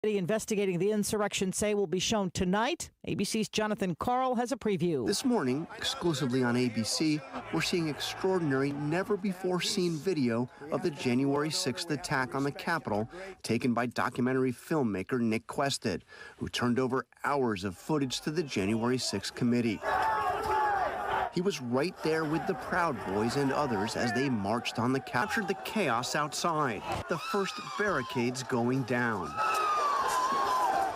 Investigating the insurrection say will be shown tonight. ABC's Jonathan Carl has a preview. This morning, exclusively on ABC, we're seeing extraordinary, never-before-seen video of the January 6th attack on the Capitol, taken by documentary filmmaker Nick Quested, who turned over hours of footage to the January 6th committee. He was right there with the Proud Boys and others as they marched on the captured the chaos outside. The first barricades going down.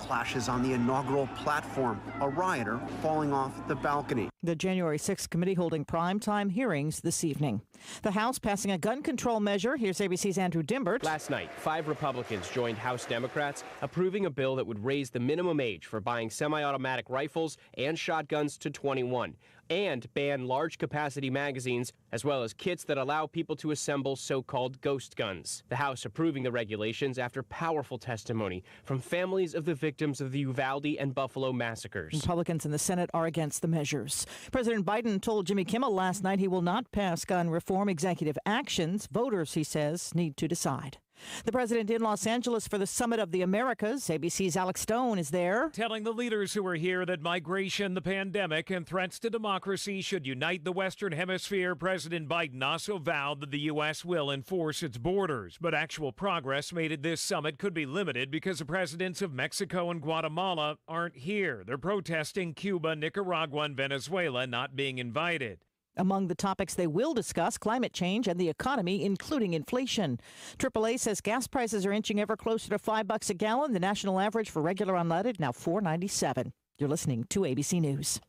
Clashes on the inaugural platform, a rioter falling off the balcony. The January 6th committee holding primetime hearings this evening. The House passing a gun control measure. Here's ABC's Andrew Dimbert. Last night, 5 Republicans joined House Democrats approving a bill that would raise the minimum age for buying semi-automatic rifles and shotguns to 21 and ban large-capacity magazines, as well as kits that allow people to assemble so-called ghost guns. The House approving the regulations after powerful testimony from families of the victims of the Uvalde and Buffalo massacres. Republicans in the Senate are against the measures. President Biden told Jimmy Kimmel last night he will not pass gun reform executive actions. Voters, he says, need to decide. The president in Los Angeles for the Summit of the Americas. ABC's Alex Stone is there. Telling the leaders who are here that migration, the pandemic, and threats to democracy should unite the Western Hemisphere. President Biden also vowed that the U.S. will enforce its borders. But actual progress made at this summit could be limited because the presidents of Mexico and Guatemala aren't here. They're protesting Cuba, Nicaragua, and Venezuela not being invited. Among the topics they will discuss, climate change and the economy, including inflation. AAA says gas prices are inching ever closer to $5 a gallon. The national average for regular unleaded now $4.97. You're listening to ABC News.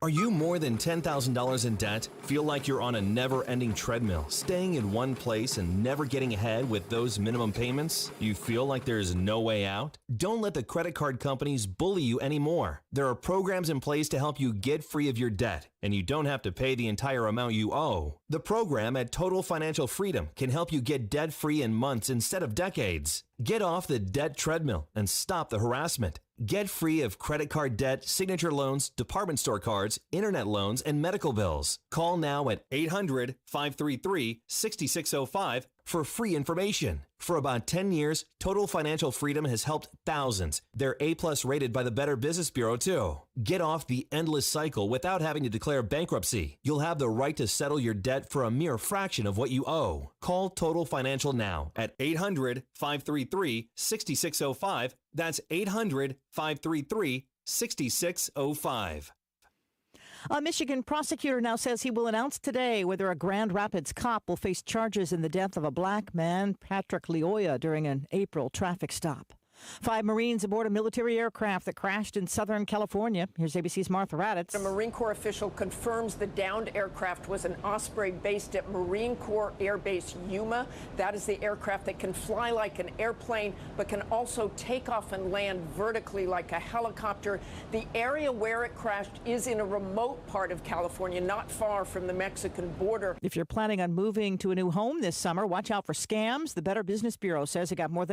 Are you more than $10,000 in debt? Feel like you're on a never-ending treadmill, staying in one place and never getting ahead with those minimum payments? You feel like there's no way out? Don't let the credit card companies bully you anymore. There are programs in place to help you get free of your debt, and you don't have to pay the entire amount you owe. The program at Total Financial Freedom can help you get debt-free in months instead of decades. Get off the debt treadmill and stop the harassment. Get free of credit card debt, signature loans, department store cards, internet loans, and medical bills. Call now at 800-533-6605 for free information. For about 10 years, Total Financial Freedom has helped thousands. They're A+ rated by the Better Business Bureau, too. Get off the endless cycle without having to declare bankruptcy. You'll have the right to settle your debt for a mere fraction of what you owe. Call Total Financial now at 800-533-6605. That's 800-533-6605. A Michigan prosecutor now says he will announce today whether a Grand Rapids cop will face charges in the death of a black man, Patrick Leoya, during an April traffic stop. 5 Marines aboard a military aircraft that crashed in Southern California. Here's ABC's Martha Raddatz. A Marine Corps official confirms the downed aircraft was an Osprey based at Marine Corps Air Base Yuma. That is the aircraft that can fly like an airplane, but can also take off and land vertically like a helicopter. The area where it crashed is in a remote part of California, not far from the Mexican border. If you're planning on moving to a new home this summer, watch out for scams. The Better Business Bureau says it got more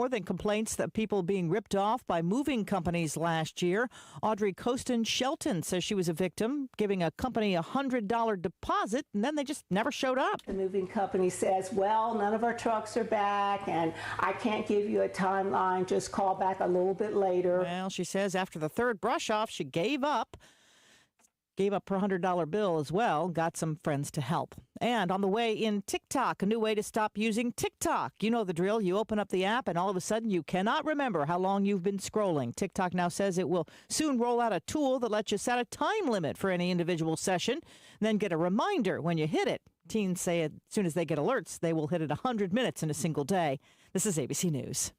than complaints that people being ripped off by moving companies last year. Audrey Costin Shelton says she was a victim, giving a company a $100 deposit, and then they just never showed up. The moving company says, well, none of our trucks are back, and I can't give you a timeline. Just call back a little bit later. Well, she says after the third brush off, she gave up her $100 bill as well, got some friends to help. And on the way in TikTok, a new way to stop using TikTok. You know the drill. You open up the app and all of a sudden you cannot remember how long you've been scrolling. TikTok now says it will soon roll out a tool that lets you set a time limit for any individual session, then get a reminder when you hit it. Teens say as soon as they get alerts, they will hit it 100 minutes in a single day. This is ABC News.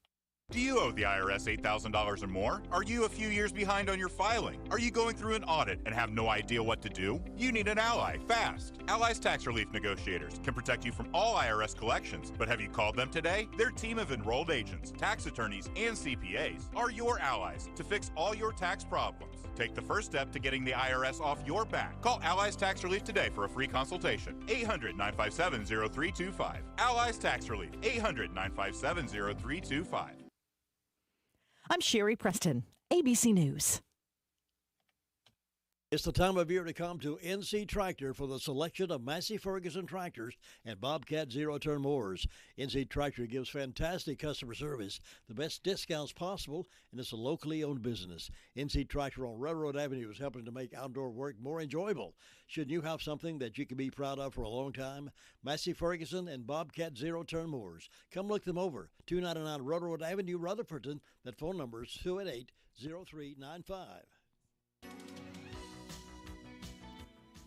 Do you owe the IRS $8,000 or more? Are you a few years behind on your filing? Are you going through an audit and have no idea what to do? You need an ally, fast. Ally's Tax Relief Negotiators can protect you from all IRS collections, but have you called them today? Their team of enrolled agents, tax attorneys, and CPAs are your allies to fix all your tax problems. Take the first step to getting the IRS off your back. Call Ally's Tax Relief today for a free consultation. 800-957-0325. Ally's Tax Relief. 800-957-0325. I'm Sherry Preston, ABC News. It's the time of year to come to NC Tractor for the selection of Massey Ferguson tractors and Bobcat zero-turn mowers. NC Tractor gives fantastic customer service, the best discounts possible, and it's a locally owned business. NC Tractor on Railroad Avenue is helping to make outdoor work more enjoyable. Shouldn't you have something that you can be proud of for a long time? Massey Ferguson and Bobcat zero-turn mowers. Come look them over. 299 Railroad Avenue, Rutherfordton. That phone number is 288-0395.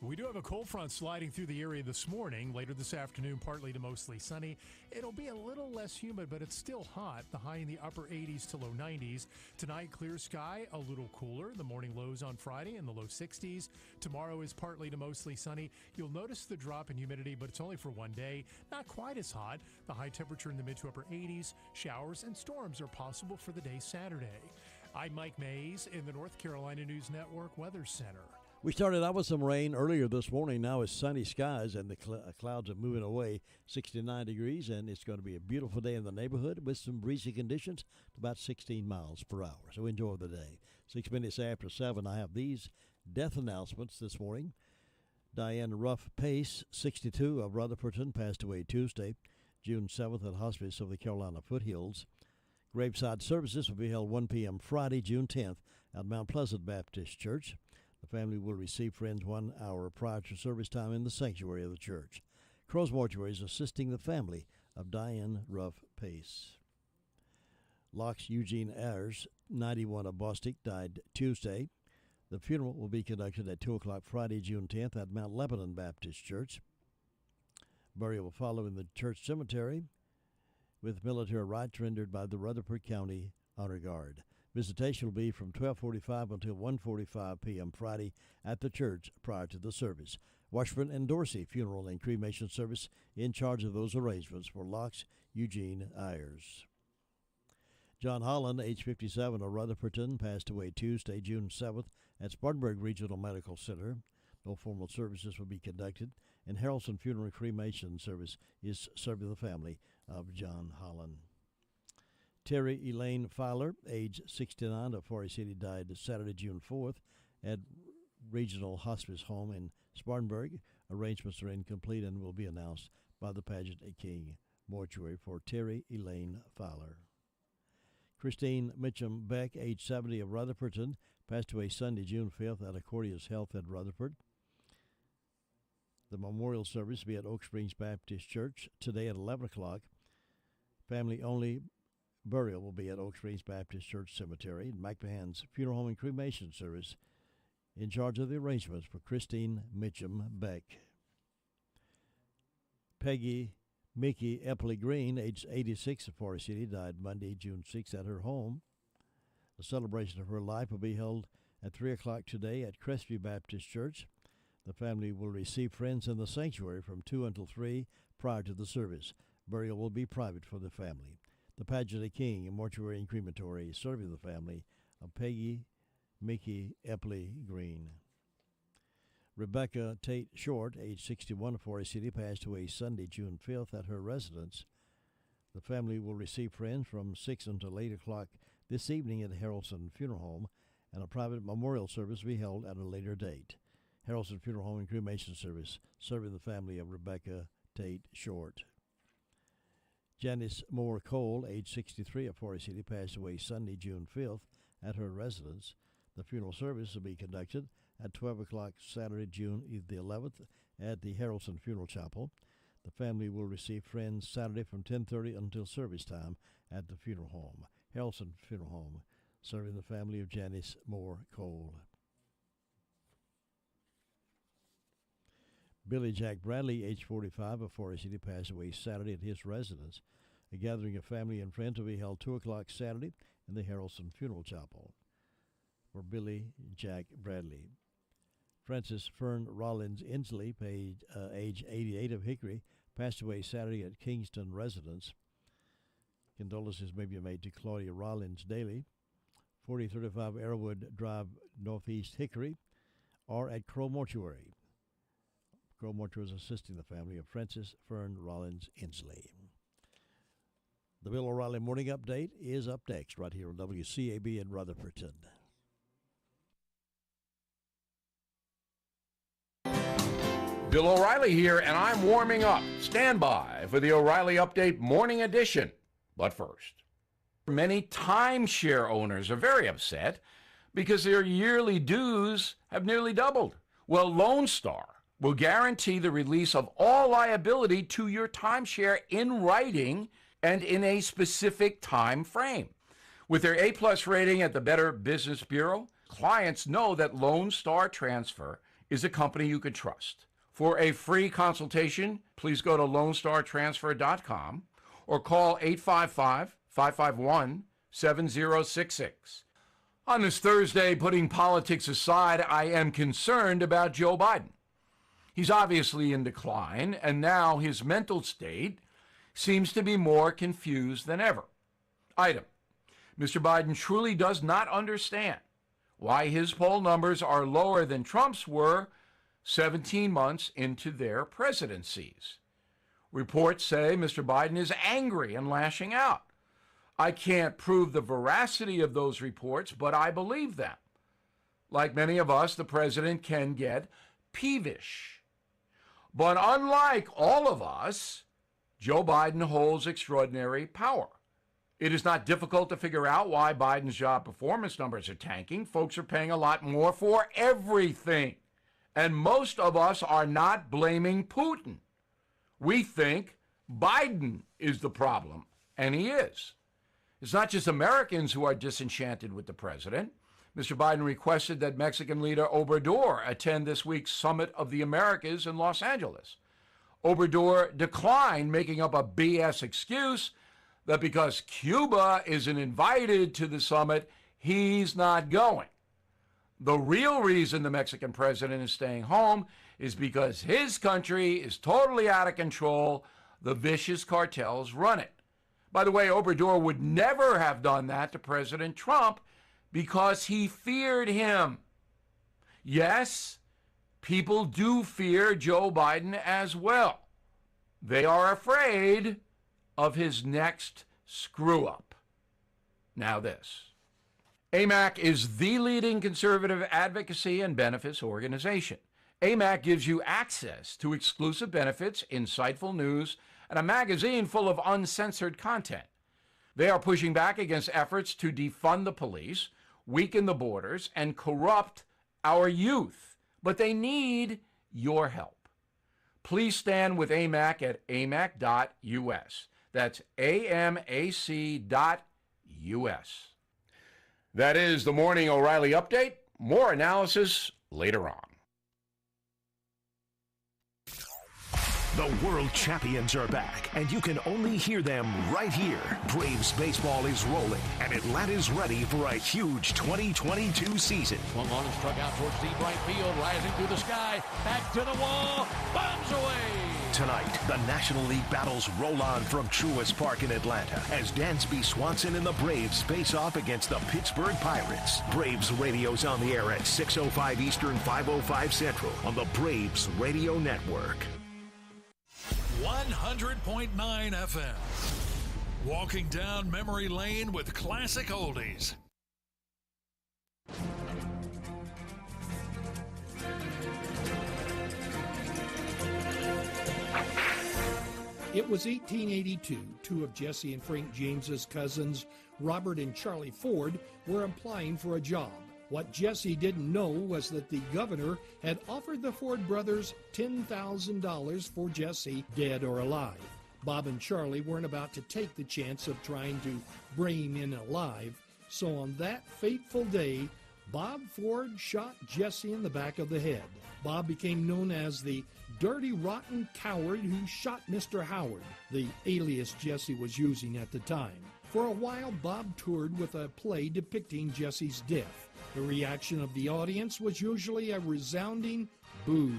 We do have a cold front sliding through the area this morning. Later this afternoon, partly to mostly sunny. It'll be a little less humid, but it's still hot. The high in the upper 80s to low 90s. Tonight, clear sky, a little cooler. The morning lows on Friday in the low 60s. Tomorrow is partly to mostly sunny. You'll notice the drop in humidity, but it's only for one day. Not quite as hot. The high temperature in the mid to upper 80s. Showers and storms are possible for the day Saturday. I'm Mike Mays in the North Carolina News Network Weather Center. We started out with some rain earlier this morning. Now it's sunny skies, and the clouds are moving away. 69 degrees, and it's going to be a beautiful day in the neighborhood with some breezy conditions, about 16 miles per hour. So enjoy the day. 6 minutes after 7, I have these death announcements this morning. Diane Ruff Pace, 62, of Rutherfordton, passed away Tuesday, June 7th, at Hospice of the Carolina Foothills. Graveside services will be held 1 p.m. Friday, June 10th, at Mount Pleasant Baptist Church. The family will receive friends 1 hour prior to service time in the sanctuary of the church. Crow's Mortuary is assisting the family of Diane Ruff Pace. Locke's Eugene Ayers, 91, of Bostic, died Tuesday. The funeral will be conducted at 2 o'clock Friday, June 10th, at Mount Lebanon Baptist Church. Burial will follow in the church cemetery with military rites rendered by the Rutherford County Honor Guard. Visitation will be from 12:45 until 1:45 p.m. Friday at the church prior to the service. Washburn and Dorsey Funeral and Cremation Service in charge of those arrangements for Locke's Eugene Ayers. John Holland, age 57, of Rutherfordton, passed away Tuesday, June 7th, at Spartanburg Regional Medical Center. No formal services will be conducted, and Harrelson Funeral and Cremation Service is serving the family of John Holland. Terry Elaine Fowler, age 69, of Forest City, died Saturday, June 4th, at Regional Hospice Home in Spartanburg. Arrangements are incomplete and will be announced by the Pageant King Mortuary for Terry Elaine Fowler. Christine Mitchum Beck, age 70, of Rutherfordton, passed away Sunday, June 5th, at Accordius Health at Rutherford. The memorial service will be at Oak Springs Baptist Church today at 11 o'clock. Family-only burial will be at Oak Springs Baptist Church Cemetery. McMahon's Funeral Home and Cremation Service in charge of the arrangements for Christine Mitchum Beck. Peggy Mickey Epley Green, age 86, of Forest City, died Monday, June 6th, at her home. The celebration of her life will be held at 3 o'clock today at Crestview Baptist Church. The family will receive friends in the sanctuary from 2 until 3 prior to the service. Burial will be private for the family. The Pageant King Mortuary and Crematory serving the family of Peggy Mickey Epley Green. Rebecca Tate Short, age 61, of Forest City, passed away Sunday, June 5th, at her residence. The family will receive friends from 6 until 8 o'clock this evening at Harrelson Funeral Home, and a private memorial service will be held at a later date. Harrelson Funeral Home and Cremation Service serving the family of Rebecca Tate Short. Janice Moore Cole, age 63, of Forest City, passed away Sunday, June 5th, at her residence. The funeral service will be conducted at 12 o'clock Saturday, June the 11th, at the Harrelson Funeral Chapel. The family will receive friends Saturday from 10:30 until service time at the funeral home. Harrelson Funeral Home, serving the family of Janice Moore Cole. Billy Jack Bradley, age 45, of Forest City, passed away Saturday at his residence. A gathering of family and friends will be held 2 o'clock Saturday in the Harrelson Funeral Chapel for Billy Jack Bradley. Francis Fern Rollins Inslee, age 88, of Hickory, passed away Saturday at Kingston residence. Condolences may be made to Claudia Rollins Daly, 4035 Arrowwood Drive, Northeast Hickory, or at Crow Mortuary. Crow Mortuary is assisting the family of Francis Fern Rollins Inslee. The Bill O'Reilly Morning Update is up next right here on WCAB in Rutherfordton. Bill O'Reilly here, and I'm warming up. Stand by for the O'Reilly Update Morning Edition. But first, many timeshare owners are very upset because their yearly dues have nearly doubled. Well, Lone Star will guarantee the release of all liability to your timeshare in writing and in a specific time frame. With their A-plus rating at the Better Business Bureau, clients know that Lone Star Transfer is a company you can trust. For a free consultation, please go to LoneStarTransfer.com or call 855-551-7066. On this Thursday, putting politics aside, I am concerned about Joe Biden. He's obviously in decline, and now his mental state seems to be more confused than ever. Item: Mr. Biden truly does not understand why his poll numbers are lower than Trump's were 17 months into their presidencies. Reports say Mr. Biden is angry and lashing out. I can't prove the veracity of those reports, but I believe them. Like many of us, the president can get peevish. But unlike all of us, Joe Biden holds extraordinary power. It is not difficult to figure out why Biden's job performance numbers are tanking. Folks are paying a lot more for everything. And most of us are not blaming Putin. We think Biden is the problem, and he is. It's not just Americans who are disenchanted with the president. Mr. Biden requested that Mexican leader Obrador attend this week's Summit of the Americas in Los Angeles. Obrador declined, making up a BS excuse that because Cuba isn't invited to the summit, he's not going. The real reason the Mexican president is staying home is because his country is totally out of control. The vicious cartels run it. By the way, Obrador would never have done that to President Trump because he feared him. Yes, people do fear Joe Biden as well. They are afraid of his next screw-up. Now this. AMAC is the leading conservative advocacy and benefits organization. AMAC gives you access to exclusive benefits, insightful news, and a magazine full of uncensored content. They are pushing back against efforts to defund the police, weaken the borders, and corrupt our youth. But they need your help. Please stand with AMAC at amac.us. That's amac.us. That is the Morning O'Reilly Update. More analysis later on. The world champions are back, and you can only hear them right here. Braves baseball is rolling, and Atlanta's ready for a huge 2022 season. Swung on and struck out towards deep right field, rising through the sky, back to the wall, bombs away. Tonight, the National League battles roll on from Truist Park in Atlanta as Dansby Swanson and the Braves face off against the Pittsburgh Pirates. Braves radio's on the air at 6:05 Eastern, 5:05 Central on the Braves Radio Network. 100.9 FM. Walking down memory lane with classic oldies. It was 1882. Two of Jesse and Frank James's cousins, Robert and Charlie Ford, were applying for a job. What Jesse didn't know was that the governor had offered the Ford brothers $10,000 for Jesse, dead or alive. Bob and Charlie weren't about to take the chance of trying to bring him in alive, so on that fateful day, Bob Ford shot Jesse in the back of the head. Bob became known as the dirty, rotten coward who shot Mr. Howard, the alias Jesse was using at the time. For a while, Bob toured with a play depicting Jesse's death. The reaction of the audience was usually a resounding boo.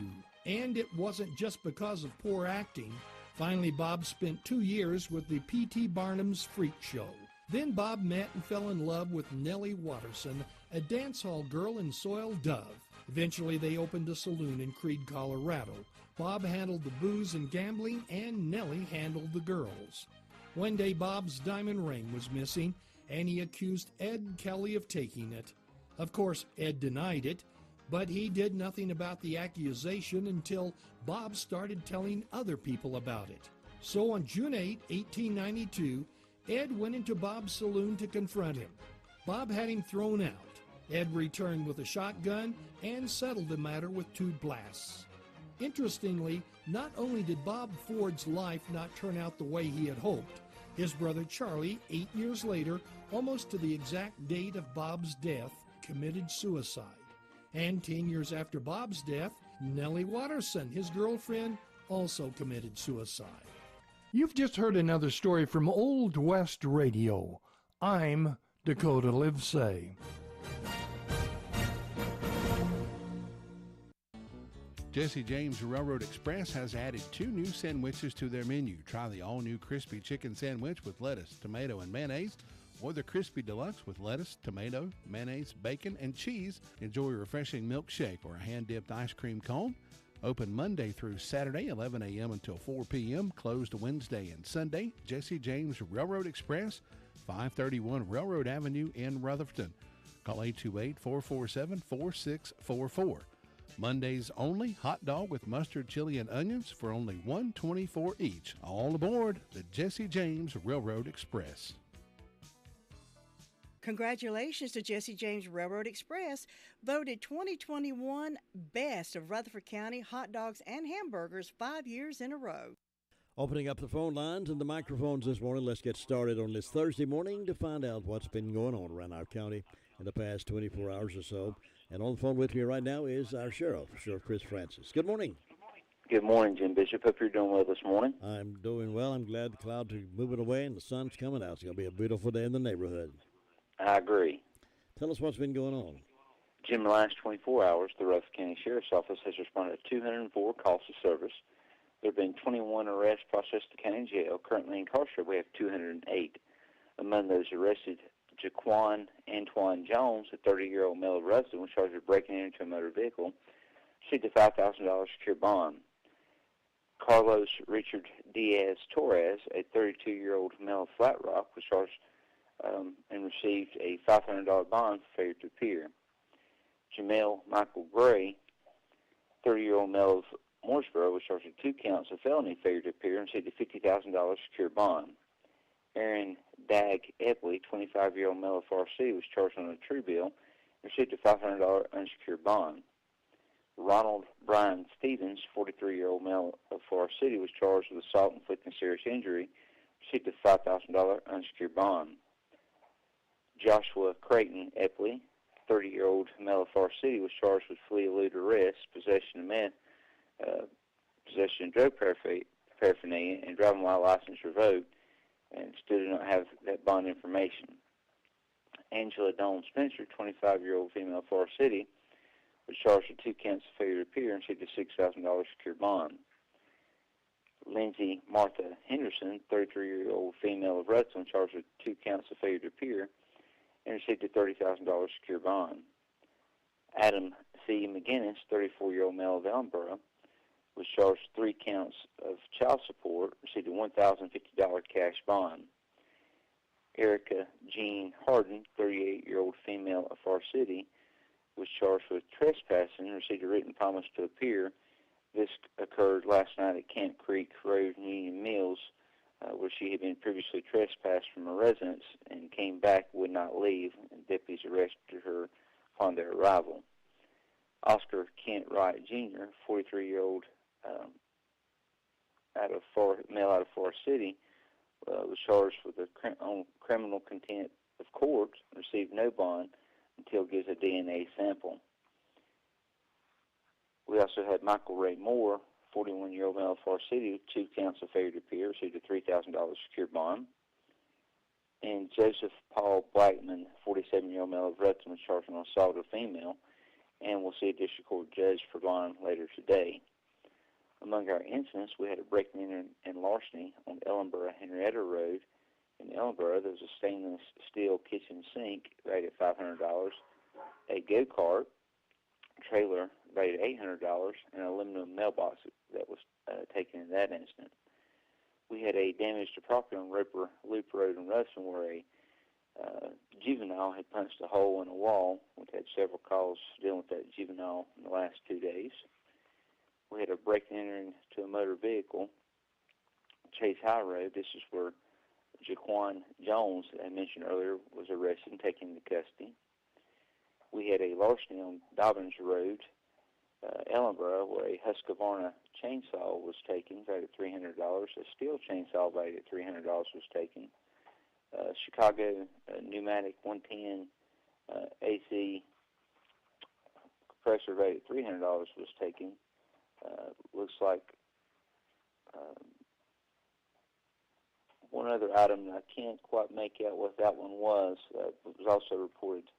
And it wasn't just because of poor acting. Finally, Bob spent 2 years with the P.T. Barnum's Freak Show. Then Bob met and fell in love with Nellie Watterson, a dance hall girl in Soiled Dove. Eventually, they opened a saloon in Creede, Colorado. Bob handled the booze and gambling, and Nellie handled the girls. One day, Bob's diamond ring was missing, and he accused Ed Kelly of taking it. Of course, Ed denied it. But he did nothing about the accusation until Bob started telling other people about it. So on June 8, 1892, Ed went into Bob's saloon to confront him. Bob had him thrown out. Ed returned with a shotgun and settled the matter with 2 blasts. Interestingly, not only did Bob Ford's life not turn out the way he had hoped, his brother Charlie, 8 years later, almost to the exact date of Bob's death, committed suicide. And 10 years after Bob's death, Nellie Watterson, his girlfriend, also committed suicide. You've just heard another story from Old West Radio. I'm Dakota Livesay. Jesse James Railroad Express has added 2 new sandwiches to their menu. Try the all-new crispy chicken sandwich with lettuce, tomato, and mayonnaise, or the crispy deluxe with lettuce, tomato, mayonnaise, bacon, and cheese. Enjoy a refreshing milkshake or a hand-dipped ice cream cone. Open Monday through Saturday, 11 a.m. until 4 p.m. Closed Wednesday and Sunday. Jesse James Railroad Express, 531 Railroad Avenue in Rutherford. Call 828-447-4644. Mondays only, hot dog with mustard, chili, and onions for only $1.24 each. All aboard the Jesse James Railroad Express. Congratulations to Jesse James Railroad Express, voted 2021 Best of Rutherford County hot dogs and hamburgers 5 years in a row. Opening up the phone lines and the microphones this morning, let's get started on this Thursday morning to find out what's been going on around our county in the past 24 hours or so. And on the phone with me right now is our Sheriff Chris Francis. Good morning. Good morning, Jim Bishop. Hope you're doing well this morning. I'm doing well. I'm glad the clouds are moving away and the sun's coming out. It's going to be a beautiful day in the neighborhood. I agree. Tell us what's been going on. Jim, the last 24 hours, the Rutherford County Sheriff's Office has responded to 204 calls to service. There have been 21 arrests processed at the county jail. Currently incarcerated, we have 208. Among those arrested, Jaquan Antoine Jones, a 30-year-old male resident, was charged with breaking into a motor vehicle, received a $5,000 secure bond. Carlos Richard Diaz Torres, a 32-year-old male of Flat Rock, was charged and received a $500 bond for failure to appear. Jamel Michael Gray, 30-year-old male of Mooresboro, was charged with 2 counts of felony failure to appear and received a $50,000 secure bond. Aaron Dag Epley, 25-year-old male of Forest City, was charged on a true bill and received a $500 unsecured bond. Ronald Brian Stevens, 43-year-old male of Forest City, was charged with assault inflicting serious injury, received a $5,000 unsecured bond. Joshua Creighton Epley, 30-year-old male of Forest City, was charged with flee, elude arrest, possession of meth, possession of drug paraphernalia, and driving while license revoked, and still do not have that bond information. Angela Dawn Spencer, 25-year-old female of Forest City, was charged with 2 counts of failure to appear and received a $6,000 secure bond. Lindsay Martha Henderson, 33-year-old female of Rutherford, charged with 2 counts of failure to appear and received a $30,000 secure bond. Adam C. McGinnis, 34-year-old male of Ellenboro, was charged with 3 counts of child support, received a $1,050 cash bond. Erica Jean Harden, 38-year-old female of Forest City, was charged with trespassing and received a written promise to appear. This occurred last night at Camp Creek Road in Union Mills, where she had been previously trespassed from a residence and came back, would not leave, and deputies arrested her upon their arrival. Oscar Kent Wright Jr., 43-year-old male out of Forest City, was charged with on criminal contempt of court and received no bond until gives a DNA sample. We also had Michael Ray Moore, 41-year-old male of Forest City, with 2 counts of failure to appear, received a $3,000 secure bond. And Joseph Paul Blackman, 47-year-old male of Rutherford, was charged with assault of a female, and we'll see a district court judge for bond later today. Among our incidents, we had a break-in and larceny on Ellenboro Henrietta Road. In Ellenboro, there was a stainless steel kitchen sink rated at $500, a go-kart trailer rated $800, and an aluminum mailbox that was taken in that incident. We had a damage to property on Roper Loop Road in Ruston, where a Juvenile had punched a hole in a wall. We've had several calls dealing with that juvenile in the last 2 days. We had a break and entering to a motor vehicle, Chase High Road. This is where Jaquan Jones, that I mentioned earlier, was arrested and taken into custody. We had a larceny on Dobbins Road, Ellenboro, where a Husqvarna chainsaw was taken, valued at $300. A steel chainsaw valued at $300 was taken. Chicago pneumatic 110 AC compressor valued at $300 was taken. Looks like one other item that I can't quite make out what that one was. It was also reported.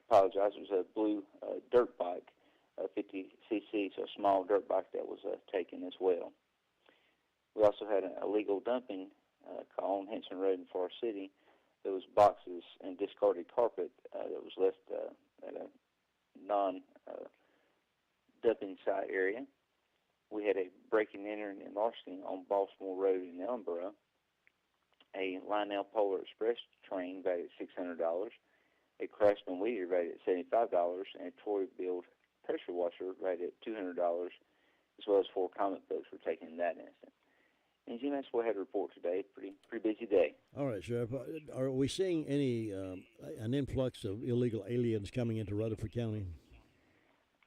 Apologize. It was a blue dirt bike, 50cc, so a small dirt bike that was taken as well. We also had an illegal dumping call on Henson Road in Forest City. There was boxes and discarded carpet that was left at a non-dumping site area. We had a break and enter and larceny on Baltimore Road in Ellenboro. A Lionel Polar Express train valued at $600. A Craftsman Weeder valued at $75, and a Troy Build pressure washer valued at $200, as well as 4 comic books were taken in that instant. And Jim, that's what I had to report today. Pretty busy day. All right, Sheriff. Are we seeing any an influx of illegal aliens coming into Rutherford County?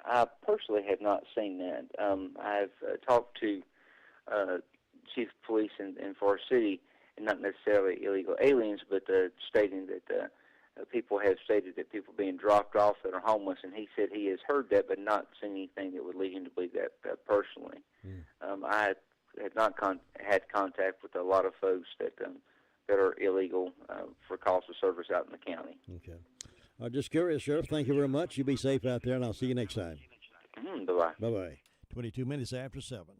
I personally have not seen that. I've talked to Chief of Police in Forest City, and not necessarily illegal aliens, but stating that people have stated that people being dropped off that are homeless, and he said he has heard that, but not seen anything that would lead him to believe that personally. I had not had contact with a lot of folks that are illegal for calls of service out in the county. Okay. Just curious, Sheriff. Thank you very much. You be safe out there, and I'll see you next time. Bye-bye. Bye-bye. 22 minutes after 7.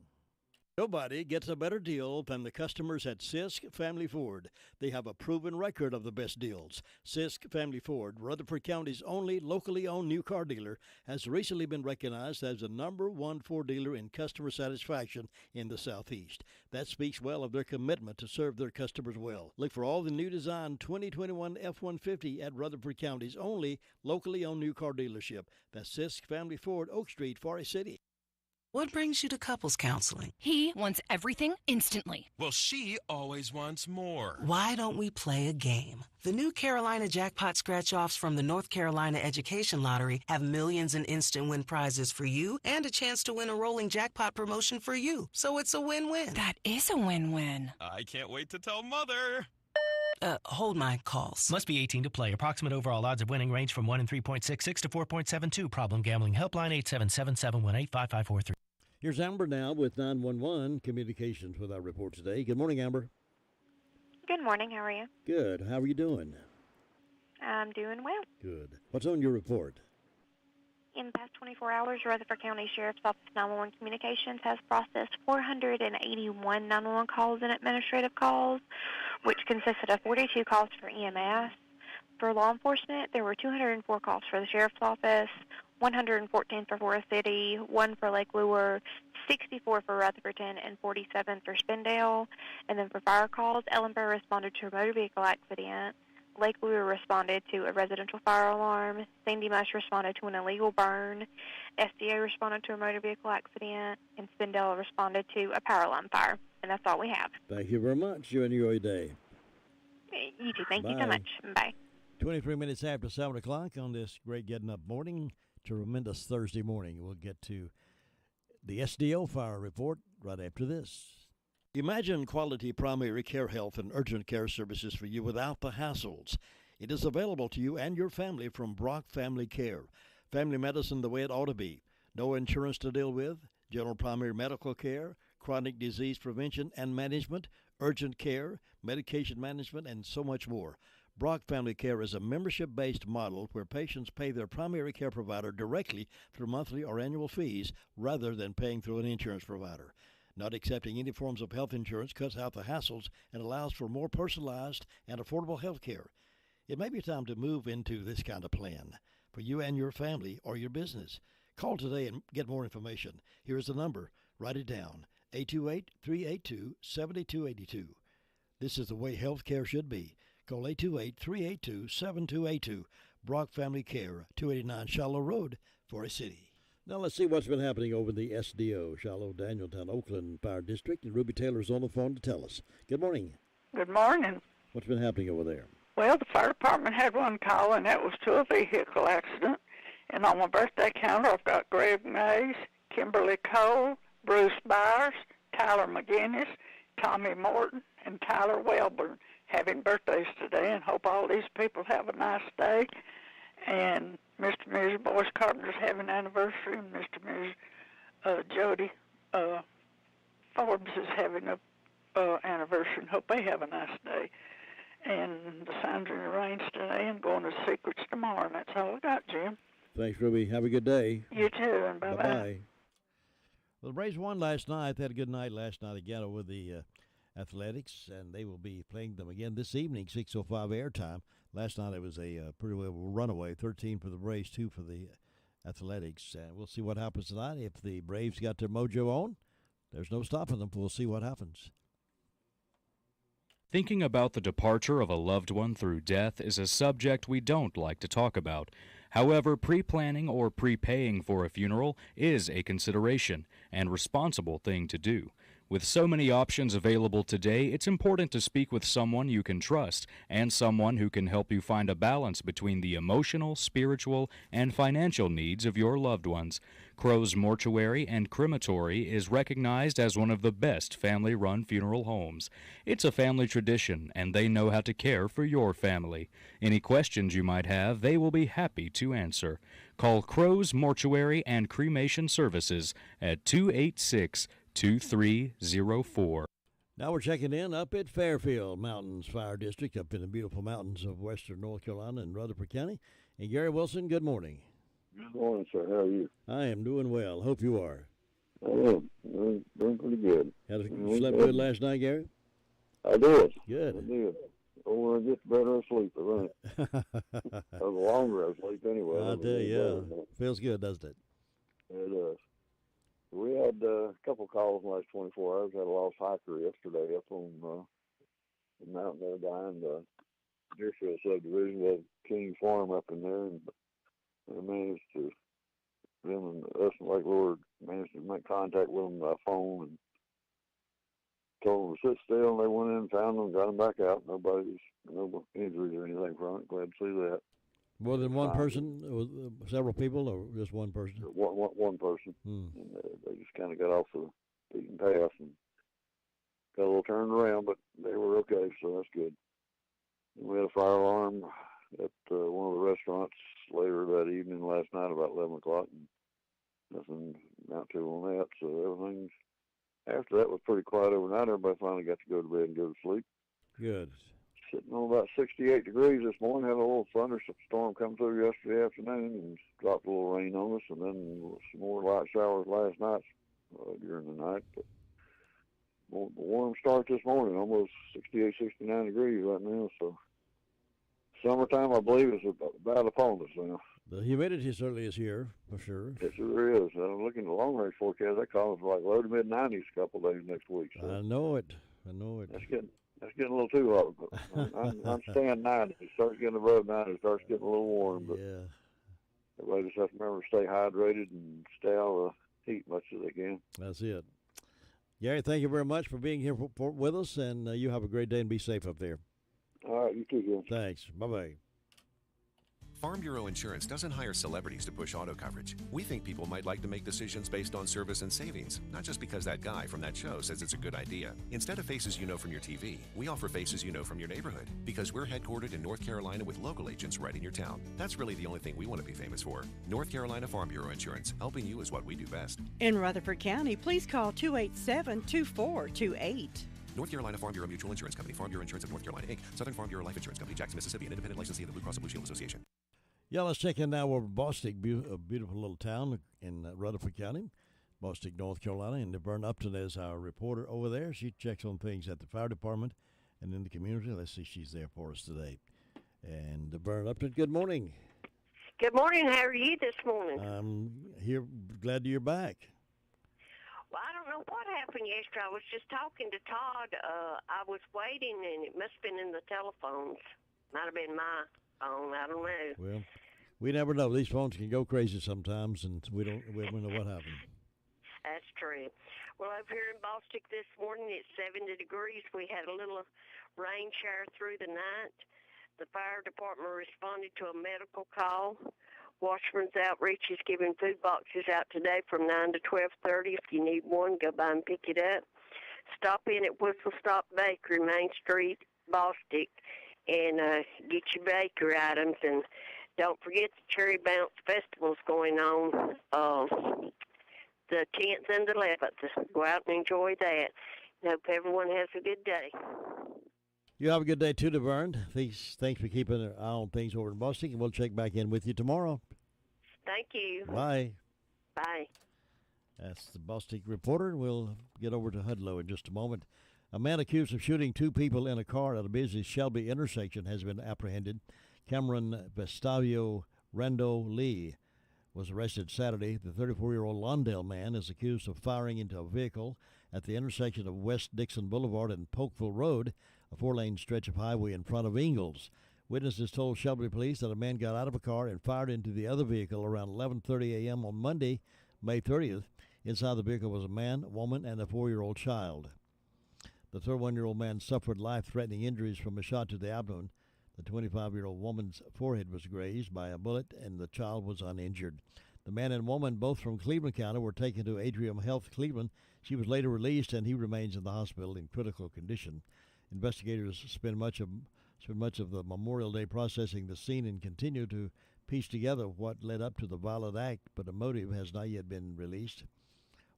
Nobody gets a better deal than the customers at Sisk Family Ford. They have a proven record of the best deals. Sisk Family Ford, Rutherford County's only locally owned new car dealer, has recently been recognized as the #1 Ford dealer in customer satisfaction in the Southeast. That speaks well of their commitment to serve their customers well. Look for all the new design 2021 F-150 at Rutherford County's only locally owned new car dealership. That's Sisk Family Ford, Oak Street, Forest City. What brings you to couples counseling? He wants everything instantly. Well, she always wants more. Why don't we play a game? The new Carolina Jackpot Scratch-Offs from the North Carolina Education Lottery have millions in instant win prizes for you and a chance to win a rolling jackpot promotion for you. So it's a win-win. That is a win-win. I can't wait to tell Mother. Hold my calls. Must be 18 to play. Approximate overall odds of winning range from 1 in 3.66 to 4.72. Problem gambling helpline 877-718-5543. Here's Amber now with 911 Communications with our report today. Good morning, Amber. Good morning. How are you? Good. How are you doing? I'm doing well. Good. What's on your report? In the past 24 hours, Rutherford County Sheriff's Office 911 Communications has processed 481 911 calls and administrative calls, which consisted of 42 calls for EMS. For law enforcement, there were 204 calls for the Sheriff's Office, 114 for Forest City, 1 for Lake Lure, 64 for Rutherfordton, and 47 for Spindale. And then for fire calls, Ellenboro responded to a motor vehicle accident. Lake Lure responded to a residential fire alarm. Sandy Mush responded to an illegal burn. SDA responded to a motor vehicle accident. And Spindale responded to a power line fire. And that's all we have. Thank you very much. You enjoy your day. You too. Thank you so Bye. much. Bye. 23 minutes after 7 o'clock on this great getting up morning. Tremendous Thursday morning. We'll get to the SDO fire report right after this. Imagine quality primary care health and urgent care services for you without the hassles. It is available to you and your family from Brock Family Care. Family medicine the way it ought to be. No insurance to deal with, general primary medical care, chronic disease prevention and management, urgent care, medication management, and so much more. Brock Family Care is a membership-based model where patients pay their primary care provider directly through monthly or annual fees rather than paying through an insurance provider. Not accepting any forms of health insurance cuts out the hassles and allows for more personalized and affordable health care. It may be time to move into this kind of plan for you and your family or your business. Call today and get more information. Here is the number. Write it down, 828-382-7282. This is the way health care should be. Call 828-382-7282. Brock Family Care, 289 Shallow Road, Forest City. Now let's see what's been happening over in the SDO, Shallow, Danieltown, Oakland Fire District. And Ruby Taylor's on the phone to tell us. Good morning. Good morning. What's been happening over there? Well, the fire department had one call, and that was to a vehicle accident. And on my birthday calendar, I've got Greg Mays, Kimberly Cole, Bruce Byers, Tyler McGinnis, Tommy Morton, and Tyler Welburn having birthdays today, and hope all these people have a nice day. And Mr. and Mrs. Boyce Carpenter's having an anniversary, and Mr. and Mrs. Jody Forbes is having a anniversary, and hope they have a nice day. And the sun's in the rains today, and going to Secrets tomorrow, and that's all I got, Jim. Thanks, Ruby. Have a good day. You too, and bye-bye. Bye-bye. Well, the Braves won last night. They had a good night last night again over the Athletics, and they will be playing them again this evening, 6:05 airtime. Last night it was a pretty well runaway, 13 for the Braves, 2 for the Athletics. And we'll see what happens tonight. If the Braves got their mojo on, there's no stopping them. We'll see what happens. Thinking about the departure of a loved one through death is a subject we don't like to talk about. However, pre-planning or prepaying for a funeral is a consideration and responsible thing to do. With so many options available today, it's important to speak with someone you can trust and someone who can help you find a balance between the emotional, spiritual, and financial needs of your loved ones. Crow's Mortuary and Crematory is recognized as one of the best family-run funeral homes. It's a family tradition, and they know how to care for your family. Any questions you might have, they will be happy to answer. Call Crow's Mortuary and Cremation Services at 286-2304. Now we're checking in up at Fairfield Mountains Fire District, up in the beautiful mountains of western North Carolina and Rutherford County. And Gary Wilson, good morning. Good morning, sir. How are you? I am doing well. Hope you are. I am. Doing pretty good. Slept good last night, Gary? I did. Good. I did. Oh, I get better asleep, I think. The longer I sleep anyway. I tell you, yeah. Feels good, doesn't it? It does. We had a couple calls in the last 24 hours. Had a lost hiker yesterday up on the mountain there behind the Deerfield subdivision. We had King Farm up in there, and they managed to, them and us and Lake Lord managed to make contact with them by phone and told them to sit still, and they went in and found them, got them back out. No injuries or anything from it. Glad to see that. More than one person, several people, or just one person? One person. And they just kind of got off the beaten path and got a little turned around, but they were okay, so that's good. And we had a fire alarm at one of the restaurants later that evening last night about 11 o'clock, and nothing out to on that, so everything's, after that was pretty quiet overnight. Everybody finally got to go to bed and go to sleep. Good. Sitting on about 68 degrees this morning. Had a little thunderstorm come through yesterday afternoon and dropped a little rain on us, and then some more light showers last night during the night. But warm start this morning, almost 68, 69 degrees right now. So summertime, I believe, is about upon us now. The humidity certainly is here, for sure. It sure is. I'm looking at the long-range forecast. They call it like low to mid-90s a couple of days next week. So I know it. That's getting a little too hot. But I'm staying 90. It starts getting above 90. It starts getting a little warm. But yeah. Everybody just has to remember to stay hydrated and stay out of the heat much as they can. That's it. Gary, thank you very much for being here with us, and you have a great day and be safe up there. All right, you too, Jim. Thanks. Bye-bye. Farm Bureau Insurance doesn't hire celebrities to push auto coverage. We think people might like to make decisions based on service and savings, not just because that guy from that show says it's a good idea. Instead of faces you know from your TV, we offer faces you know from your neighborhood, because we're headquartered in North Carolina with local agents right in your town. That's really the only thing we want to be famous for. North Carolina Farm Bureau Insurance. Helping you is what we do best. In Rutherford County, please call 287-2428. North Carolina Farm Bureau Mutual Insurance Company, Farm Bureau Insurance of North Carolina, Inc., Southern Farm Bureau Life Insurance Company, Jackson, Mississippi, an independent licensee of the Blue Cross and Blue Shield Association. Yeah, let's check in now over Bostic, a beautiful little town in Rutherford County, Bostic, North Carolina. And Devern Upton is our reporter over there. She checks on things at the fire department and in the community. Let's see, she's there for us today. And Devern Upton, good morning. Good morning. How are you this morning? I'm here, glad you're back. Well, I don't know know what happened yesterday? I was just talking to Todd. I was waiting, and it must have been in the telephones. Might have been my phone. I don't know. Well, we never know. These phones can go crazy sometimes, and we don't know what happened. That's true. Well, over here in Bostic this morning, it's 70 degrees. We had a little rain shower through the night. The fire department responded to a medical call. Washburn's Outreach is giving food boxes out today from 9 to 12:30. If you need one, go by and pick it up. Stop in at Whistle Stop Bakery, Main Street, Bostic, and get your bakery items. And don't forget the Cherry Bounce Festival's going on the 10th and 11th. Go out and enjoy that. Hope everyone has a good day. You have a good day too, DeVern. Thanks for keeping an eye on things over in Boston, and we'll check back in with you tomorrow. Thank you. Bye. Bye. That's the Boston reporter. We'll get over to Hudlow in just a moment. A man accused of shooting two people in a car at a busy Shelby intersection has been apprehended. Cameron Vestavio Rando Lee was arrested Saturday. The 34-year-old Lawndale man is accused of firing into a vehicle at the intersection of West Dixon Boulevard and Polkville Road, a four-lane stretch of highway in front of Ingalls. Witnesses told Shelby police that a man got out of a car and fired into the other vehicle around 11:30 a.m. on Monday, May 30th. Inside the vehicle was a man, woman, and a 4-year-old child. The 31-year-old man suffered life-threatening injuries from a shot to the abdomen. The 25-year-old woman's forehead was grazed by a bullet, and the child was uninjured. The man and woman, both from Cleveland County, were taken to Atrium Health Cleveland. She was later released, and he remains in the hospital in critical condition. Investigators spent much of the Memorial Day processing the scene and continue to piece together what led up to the violent act, but a motive has not yet been released.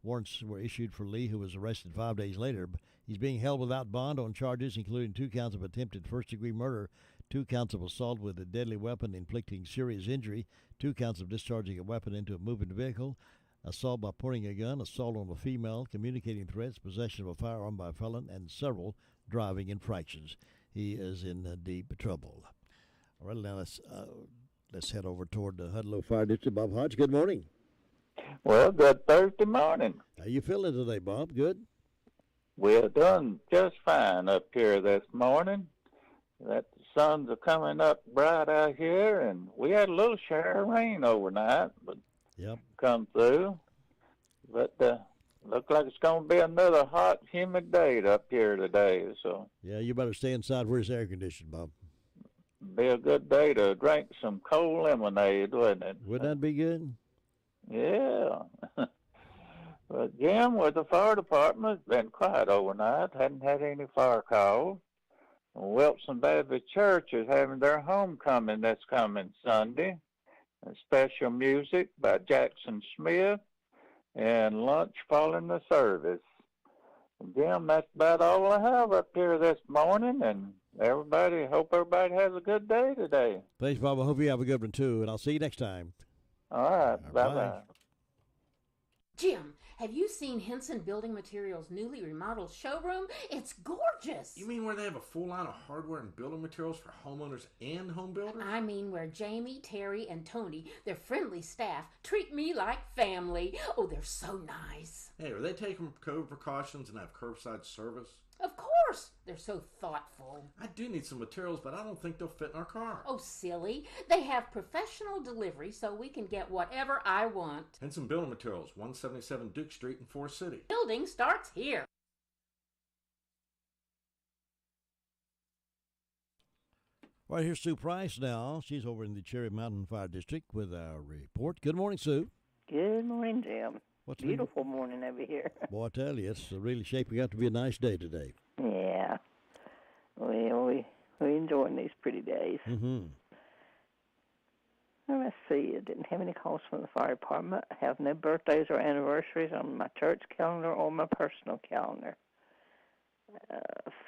Warrants were issued for Lee, who was arrested 5 days later. He's being held without bond on charges including 2 counts of attempted first-degree murder, 2 counts of assault with a deadly weapon inflicting serious injury, 2 counts of discharging a weapon into a moving vehicle, assault by pointing a gun, assault on a female, communicating threats, possession of a firearm by a felon, and several driving infractions. He is in deep trouble. All right, now let's head over toward the Hudlow Fire District. Bob Hodge, good morning. Well, good Thursday morning. How you feeling today, Bob? Good? We're doing just fine up here this morning. The sun's coming up bright out here, and we had a little shower of rain overnight, but come through. But look like it's going to be another hot, humid day up here today. So yeah, you better stay inside where it's air conditioned, Bob. Be a good day to drink some cold lemonade, wouldn't it? Would that be good? Yeah. But Jim, with the fire department, been quiet overnight. Hadn't had any fire calls. Wilson Baptist Church is having their homecoming this coming Sunday. And special music by Jackson Smith and lunch following the service. And Jim, that's about all I have up here this morning. And hope everybody has a good day today. Thanks, Bob. I hope you have a good one, too. And I'll see you next time. All right. Bye-bye. Jim, have you seen Henson Building Materials' newly remodeled showroom? It's gorgeous. You mean where they have a full line of hardware and building materials for homeowners and home builders? I mean where Jamie, Terry, and Tony, their friendly staff, treat me like family. Oh, they're so nice. Hey, are they taking COVID precautions and have curbside service? Of course. They're so thoughtful. I do need some materials, but I don't think they'll fit in our car. Oh, silly. They have professional delivery so we can get whatever I want. Henson Building Materials, 177 Duke Street in Forest City. Building starts here. All right, here's Sue Price now. She's over in the Cherry Mountain Fire District with our report. Good morning, Sue. Good morning, Jim. What's beautiful morning over here. Boy, I tell you, it's really shaping up to be a nice day today. Yeah. Well, we're enjoying these pretty days. Mm-hmm. Well, let's see. I didn't have any calls from the fire department. I have no birthdays or anniversaries on my church calendar or my personal calendar.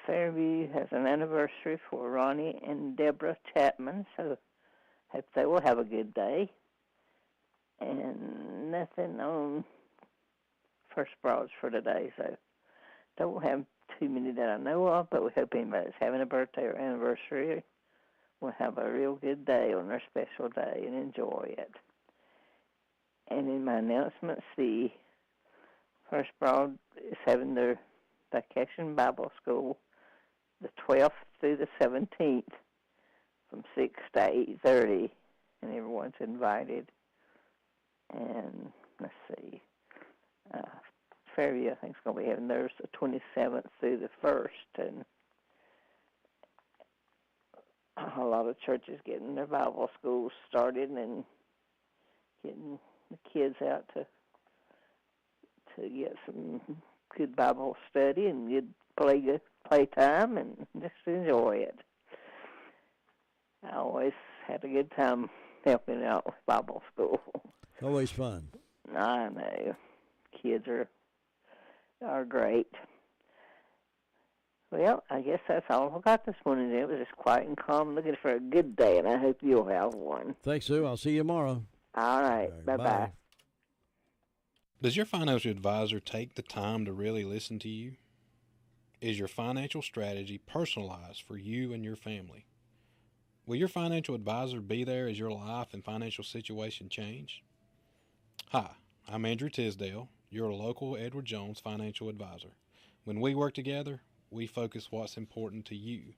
Fairview has an anniversary for Ronnie and Deborah Chapman, so hope they will have a good day. And nothing on First Broads for today, so don't have too many that I know of, but we hope anybody that's having a birthday or anniversary will have a real good day on their special day and enjoy it. And in my announcements, the First Broad is having their Vacation Bible School the 12th through the 17th from 6 to 8:30, and everyone's invited. And let's see, Fairview, I think, is going to be having theirs the 27th through the 1st, and a lot of churches getting their Bible schools started and getting the kids out to get some good Bible study and good playtime and just enjoy it. I always had a good time helping out with Bible school. Always fun. I know. Kids are great. Well, I guess that's all I got this morning. It was just quiet and calm, looking for a good day, and I hope you'll have one. Thanks, Sue. I'll see you tomorrow. All right. Bye-bye. Bye. Does your financial advisor take the time to really listen to you? Is your financial strategy personalized for you and your family? Will your financial advisor be there as your life and financial situation change? Hi, I'm Andrew Tisdale, your local Edward Jones financial advisor. When we work together, we focus what's important to you.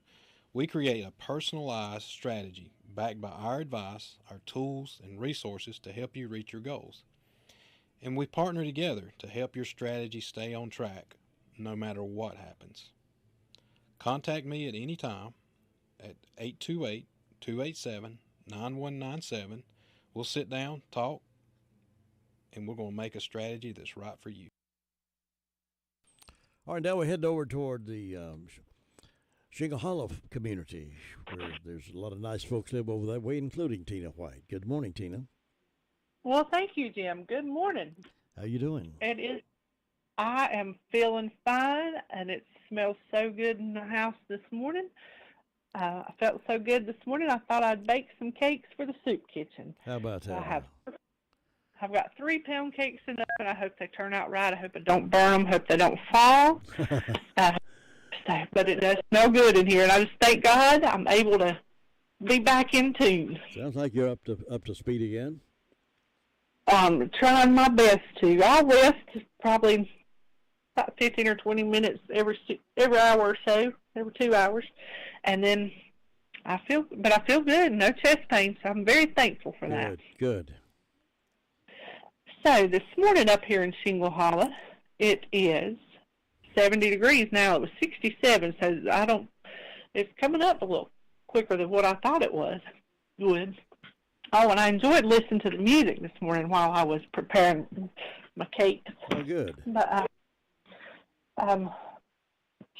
We create a personalized strategy backed by our advice, our tools, and resources to help you reach your goals. And we partner together to help your strategy stay on track no matter what happens. Contact me at any time at 828-287-9197. We'll sit down, talk, and we're going to make a strategy that's right for you. All right, now we're heading over toward the Shingle Hollow community, where there's a lot of nice folks live over that way, including Tina White. Good morning, Tina. Well, thank you, Jim. Good morning. How you doing? I am feeling fine, and it smells so good in the house this morning. I felt so good this morning, I thought I'd bake some cakes for the soup kitchen. How about that? I've got 3-pound cakes in the oven. I hope they turn out right. I hope it don't burn them. Hope they don't fall. But it does smell good in here, and I just thank God I'm able to be back in tune. Sounds like you're up to speed again. Trying my best to. I'll rest probably about 15 or 20 minutes every hour or so, every 2 hours, and then I feel good. No chest pain, so I'm very thankful for that. Good. So this morning up here in Shingle Hollow, it is 70 degrees now. It was 67, so it's coming up a little quicker than what I thought it would. Oh, and I enjoyed listening to the music this morning while I was preparing my cake. Oh, good. But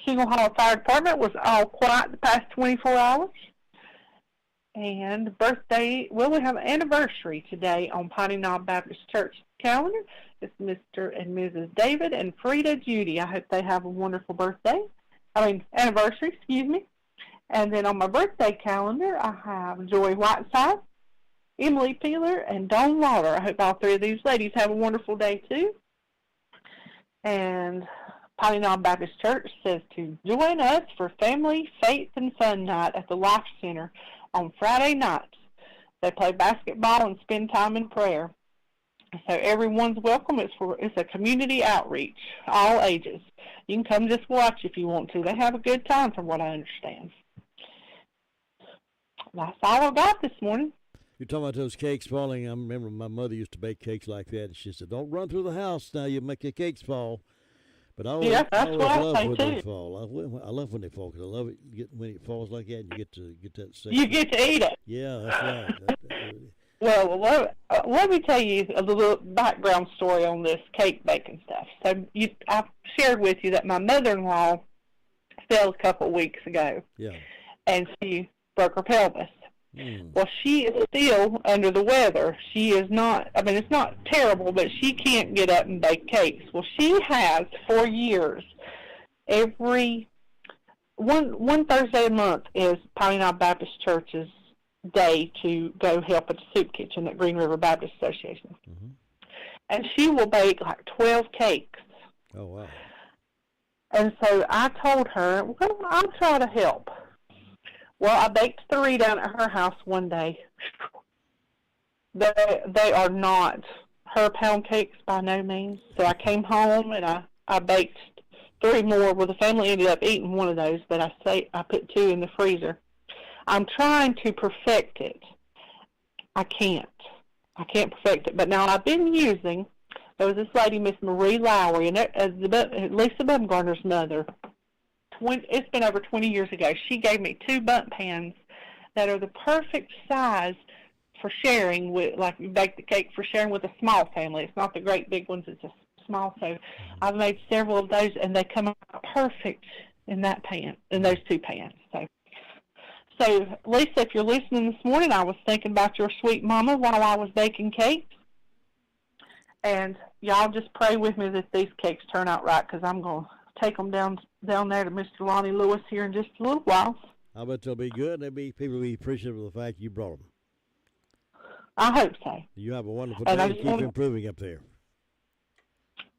Shingle Hollow Fire Department was all quiet the past 24 hours. And we have an anniversary today on Piney Knob Baptist Church calendar. It's Mr. and Mrs. David and Frida Judy. I hope they have a wonderful anniversary, excuse me. And then on my birthday calendar, I have Joy Whiteside, Emily Peeler, and Dawn Lauder. I hope all three of these ladies have a wonderful day, too. And Piney Knob Baptist Church says to join us for Family, Faith, and Fun Night at the Life Center on Friday nights. They play basketball and spend time in prayer. So everyone's welcome. It's a community outreach, all ages. You can come just watch if you want to. They have a good time from what I understand. That's all I got this morning. You're talking about those cakes falling. I remember my mother used to bake cakes like that. And she said, don't run through the house now. You make your cakes fall. But I always love when they fall. I love when they fall because I love it when it falls like that and you get to get that section. You get to eat it. Yeah, that's right. Well, let me tell you a little background story on this cake baking stuff. So I've shared with you that my mother-in-law fell a couple of weeks ago. Yeah. And she broke her pelvis. Well, she is still under the weather. She is not, it's not terrible, but she can't get up and bake cakes. Well, she has for years, every one Thursday a month is Piney Knob Baptist Church's day to go help at the soup kitchen at Green River Baptist Association. Mm-hmm. And she will bake like 12 cakes. Oh, wow. And so I told her, well, I'll try to help. Well, I baked 3 down at her house one day. They are not her pound cakes by no means. So I came home and I baked 3 more. Well, the family ended up eating one of those, but I put 2 in the freezer. I'm trying to perfect it. I can't perfect it. But now I've been using, there was this lady, Miss Marie Lowry, and Lisa Bumgarner's mother. It's been over 20 years ago. She gave me 2 bundt pans that are the perfect size for sharing with, like you bake the cake for sharing with a small family. It's not the great big ones, it's just small. So I've made several of those, and they come out perfect in that pan, in those 2 pans. So, Lisa, if you're listening this morning, I was thinking about your sweet mama while I was baking cakes. And y'all just pray with me that these cakes turn out right, because I'm going to take them down there to Mr. Lonnie Lewis here in just a little while. I bet they'll be good. People will be appreciative of the fact you brought them. I hope so. You have a wonderful day and keep improving up there.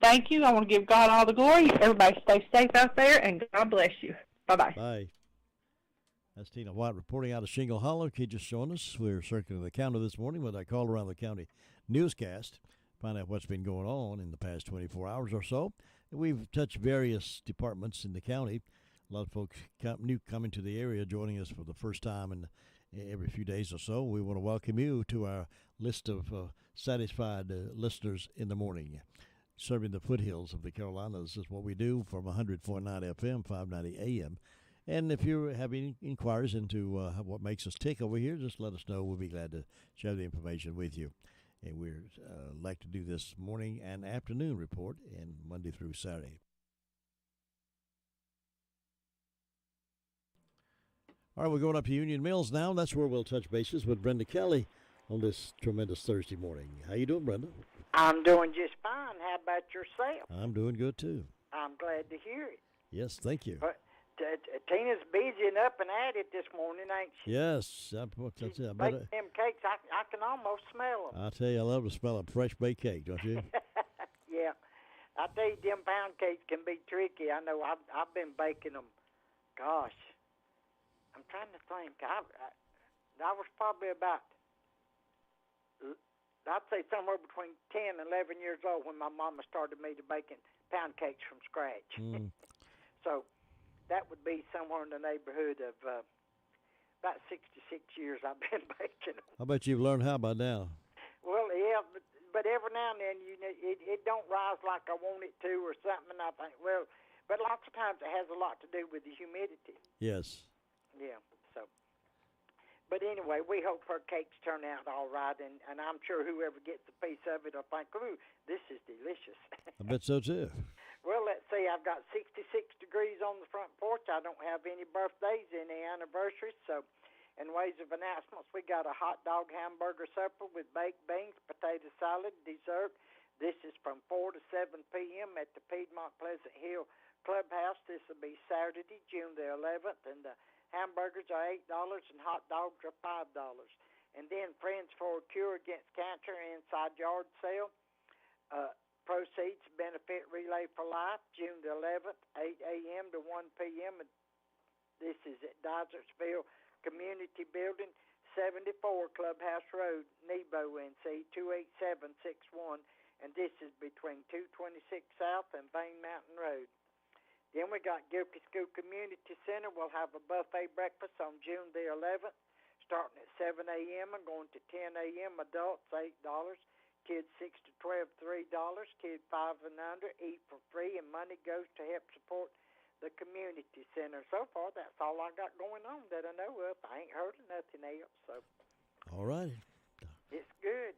Thank you. I want to give God all the glory. Everybody stay safe out there, and God bless you. Bye-bye. Bye. That's Tina White reporting out of Shingle Hollow. Kate just joined us. We're circling the county this morning with our Call Around the County newscast. Find out what's been going on in the past 24 hours or so. We've touched various departments in the county. A lot of folks coming to the area, joining us for the first time in every few days or so. We want to welcome you to our list of satisfied listeners in the morning. Serving the foothills of the Carolinas is what we do from 100.9 FM, 590 AM. And if you have any inquiries into what makes us tick over here, just let us know. We'll be glad to share the information with you. And we'd like to do this morning and afternoon report, and Monday through Saturday. All right, we're going up to Union Mills now. That's where we'll touch bases with Brenda Kelly on this tremendous Thursday morning. How you doing, Brenda? I'm doing just fine. How about yourself? I'm doing good, too. I'm glad to hear it. Yes, thank you. Tina's busy and up and at it this morning, ain't she? Yes. Baking them cakes, I can almost smell them. I tell you, I love to smell a fresh baked cake, don't you? Yeah. I tell you, them pound cakes can be tricky. I know I've been baking them. Gosh. I'm trying to think. I was probably about, I'd say somewhere between 10 and 11 years old when my mama started me to baking pound cakes from scratch. So that would be somewhere in the neighborhood of about 66 years I've been baking them. I bet you've learned how by now. Well, yeah, but every now and then, you know, it don't rise like I want it to or something. I think, well, but lots of times it has a lot to do with the humidity. Yes. Yeah, so. But anyway, we hope her cakes turn out all right, and I'm sure whoever gets a piece of it will think, ooh, this is delicious. I bet so, too. Well, let's see. I've got 66 degrees on the front porch. I don't have any birthdays, any anniversaries. So, in ways of announcements, we got a hot dog hamburger supper with baked beans, potato salad, dessert. This is from 4 to 7 p.m. at the Piedmont Pleasant Hill Clubhouse. This will be Saturday, June the 11th, and the hamburgers are $8 and hot dogs are $5. And then Friends for a Cure Against Cancer inside yard sale. Proceeds benefit relay for life, June the 11th, 8 a.m. to 1 p.m. This is at Dysersville Community Building, 74 Clubhouse Road, Nebo, NC 28761, and this is between 226 South and Vane Mountain Road. Then we got Gilpie School Community Center. We'll have a buffet breakfast on June the 11th, starting at 7 a.m. and going to 10 a.m. Adults, $8. Kids 6 to 12, $3. Kids 5 and under, eat for free, and money goes to help support the community center. So far, that's all I got going on that I know of. I ain't heard of nothing else. So. All right. It's good.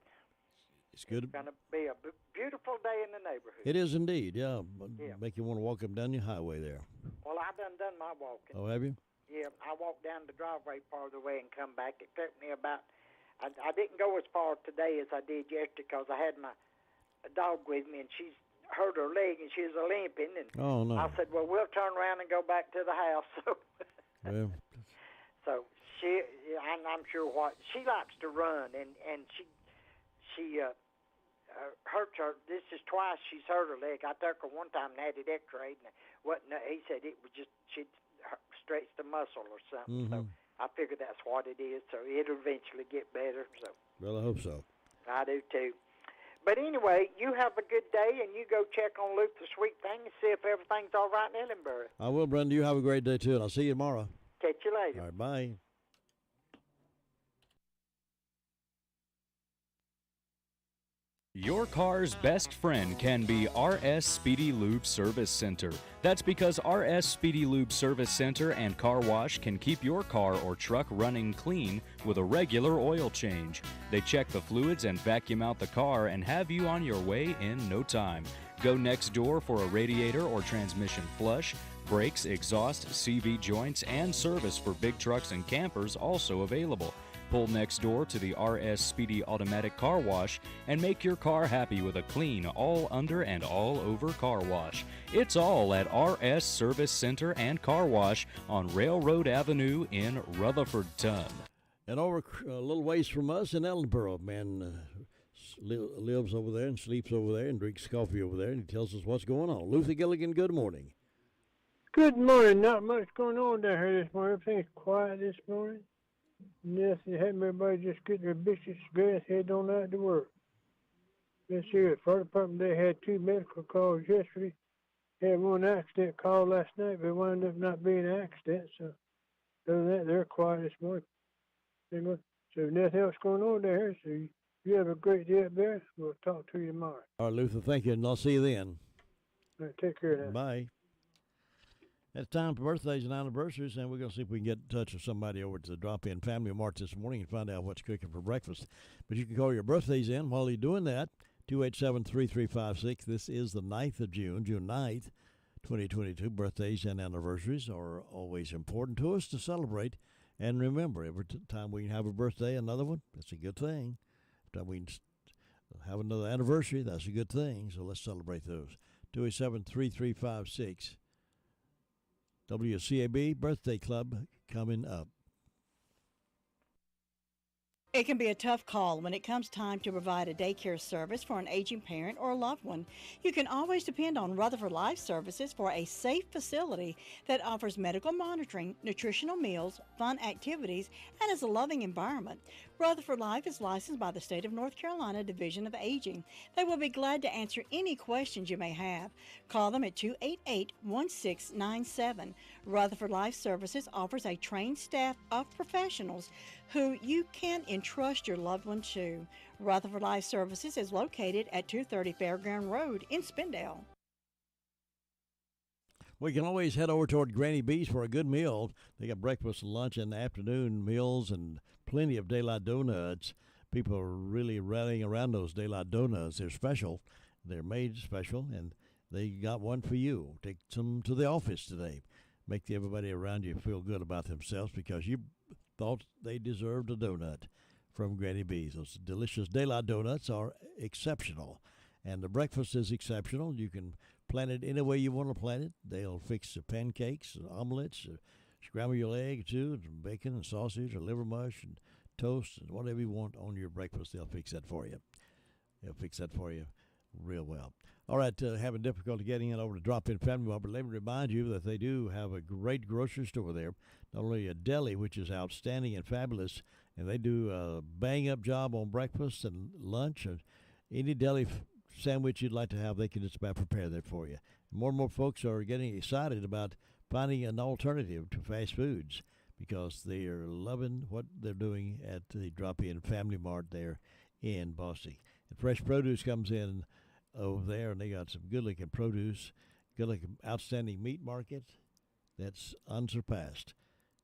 It's good. It's going to be a beautiful day in the neighborhood. It is indeed, yeah. Yeah. Make you want to walk up down your highway there. Well, I've done my walking. Oh, have you? Yeah, I walked down the driveway part of the way and come back. It took me about, I didn't go as far today as I did yesterday because I had my dog with me, and she's hurt her leg, and she was limping. And oh, no. I said, well, we'll turn around and go back to the house. Well. So I'm sure she likes to run, and she hurts her. This is twice she's hurt her leg. I took her one time and had it x-rayed, and he said it was just she'd stretched the muscle or something. Mm-hmm. So I figure that's what it is. So it'll eventually get better. So. Well, I hope so. I do too. But anyway, you have a good day, and you go check on Luke the Sweet Thing and see if everything's all right in Edinburgh. I will, Brenda. You have a great day, too, and I'll see you tomorrow. Catch you later. All right, bye. Your car's best friend can be RS Speedy Lube Service Center. That's because RS Speedy Lube Service Center and Car Wash can keep your car or truck running clean with a regular oil change. They check the fluids and vacuum out the car and have you on your way in no time. Go next door for a radiator or transmission flush. Brakes, exhaust, CV joints, and service for big trucks and campers also available. Pull next door to the RS Speedy Automatic Car Wash and make your car happy with a clean, all under and all over car wash. It's all at RS Service Center and Car Wash on Railroad Avenue in Rutherfordton. And over a little ways from us in Ellenboro, man lives over there and sleeps over there and drinks coffee over there, and he tells us what's going on. Luther Gilligan, good morning. Good morning. Not much going on down here this morning. Everything's quiet this morning. Yes, you have everybody just get their biscuits, grass, head on out to work. This here at fire department, they had 2 medical calls yesterday. Had 1 accident call last night, but it wound up not being an accident. So, other than that, they're quiet this morning. Anyway, so nothing else going on down here. So you have a great day up there. We'll talk to you tomorrow. All right, Luther, thank you, and I'll see you then. All right, take care now. Bye. It's time for birthdays and anniversaries, and we're going to see if we can get in touch with somebody over to the Drop-In Family Mart this morning and find out what's cooking for breakfast. But you can call your birthdays in while you're doing that, 287-3356. This is the 9th of June, June 9th, 2022. Birthdays and anniversaries are always important to us to celebrate. And remember, every time we can have a birthday, another one, that's a good thing. Every time we can have another anniversary, that's a good thing. So let's celebrate those. 287-3356. WCAB Birthday Club coming up. It can be a tough call when it comes time to provide a daycare service for an aging parent or a loved one. You can always depend on Rutherford Life Services for a safe facility that offers medical monitoring, nutritional meals, fun activities, and is a loving environment. Rutherford Life is licensed by the State of North Carolina Division of Aging. They will be glad to answer any questions you may have. Call them at 288-1697. Rutherford Life Services offers a trained staff of professionals who you can entrust your loved one to. Rutherford Life Services is located at 230 Fairground Road in Spindale. We can always head over toward Granny B's for a good meal. They got breakfast, lunch, and afternoon meals and plenty of daylight donuts. People are really rallying around those daylight donuts. They're special. They're made special, and they got one for you. Take some to the office today. Make everybody around you feel good about themselves because you thought they deserved a donut from Granny B's. Those delicious daylight donuts are exceptional, and the breakfast is exceptional. You can plan it any way you want to plan it. They'll fix the pancakes, and omelets, scramble your egg too, and bacon and sausage or liver mush and toast and whatever you want on your breakfast. They'll fix that for you. They'll fix that for you real well. All right, having difficulty getting it over to Drop-In Family Mart, but let me remind you that they do have a great grocery store there. Not only a deli, which is outstanding and fabulous, and they do a bang-up job on breakfast and lunch. And any deli sandwich you'd like to have, they can just about prepare that for you. More and more folks are getting excited about finding an alternative to fast foods because they are loving what they're doing at the Drop-In Family Mart there in Boston. And fresh produce comes in over there, and they got some good-looking produce, good-looking, outstanding meat market that's unsurpassed.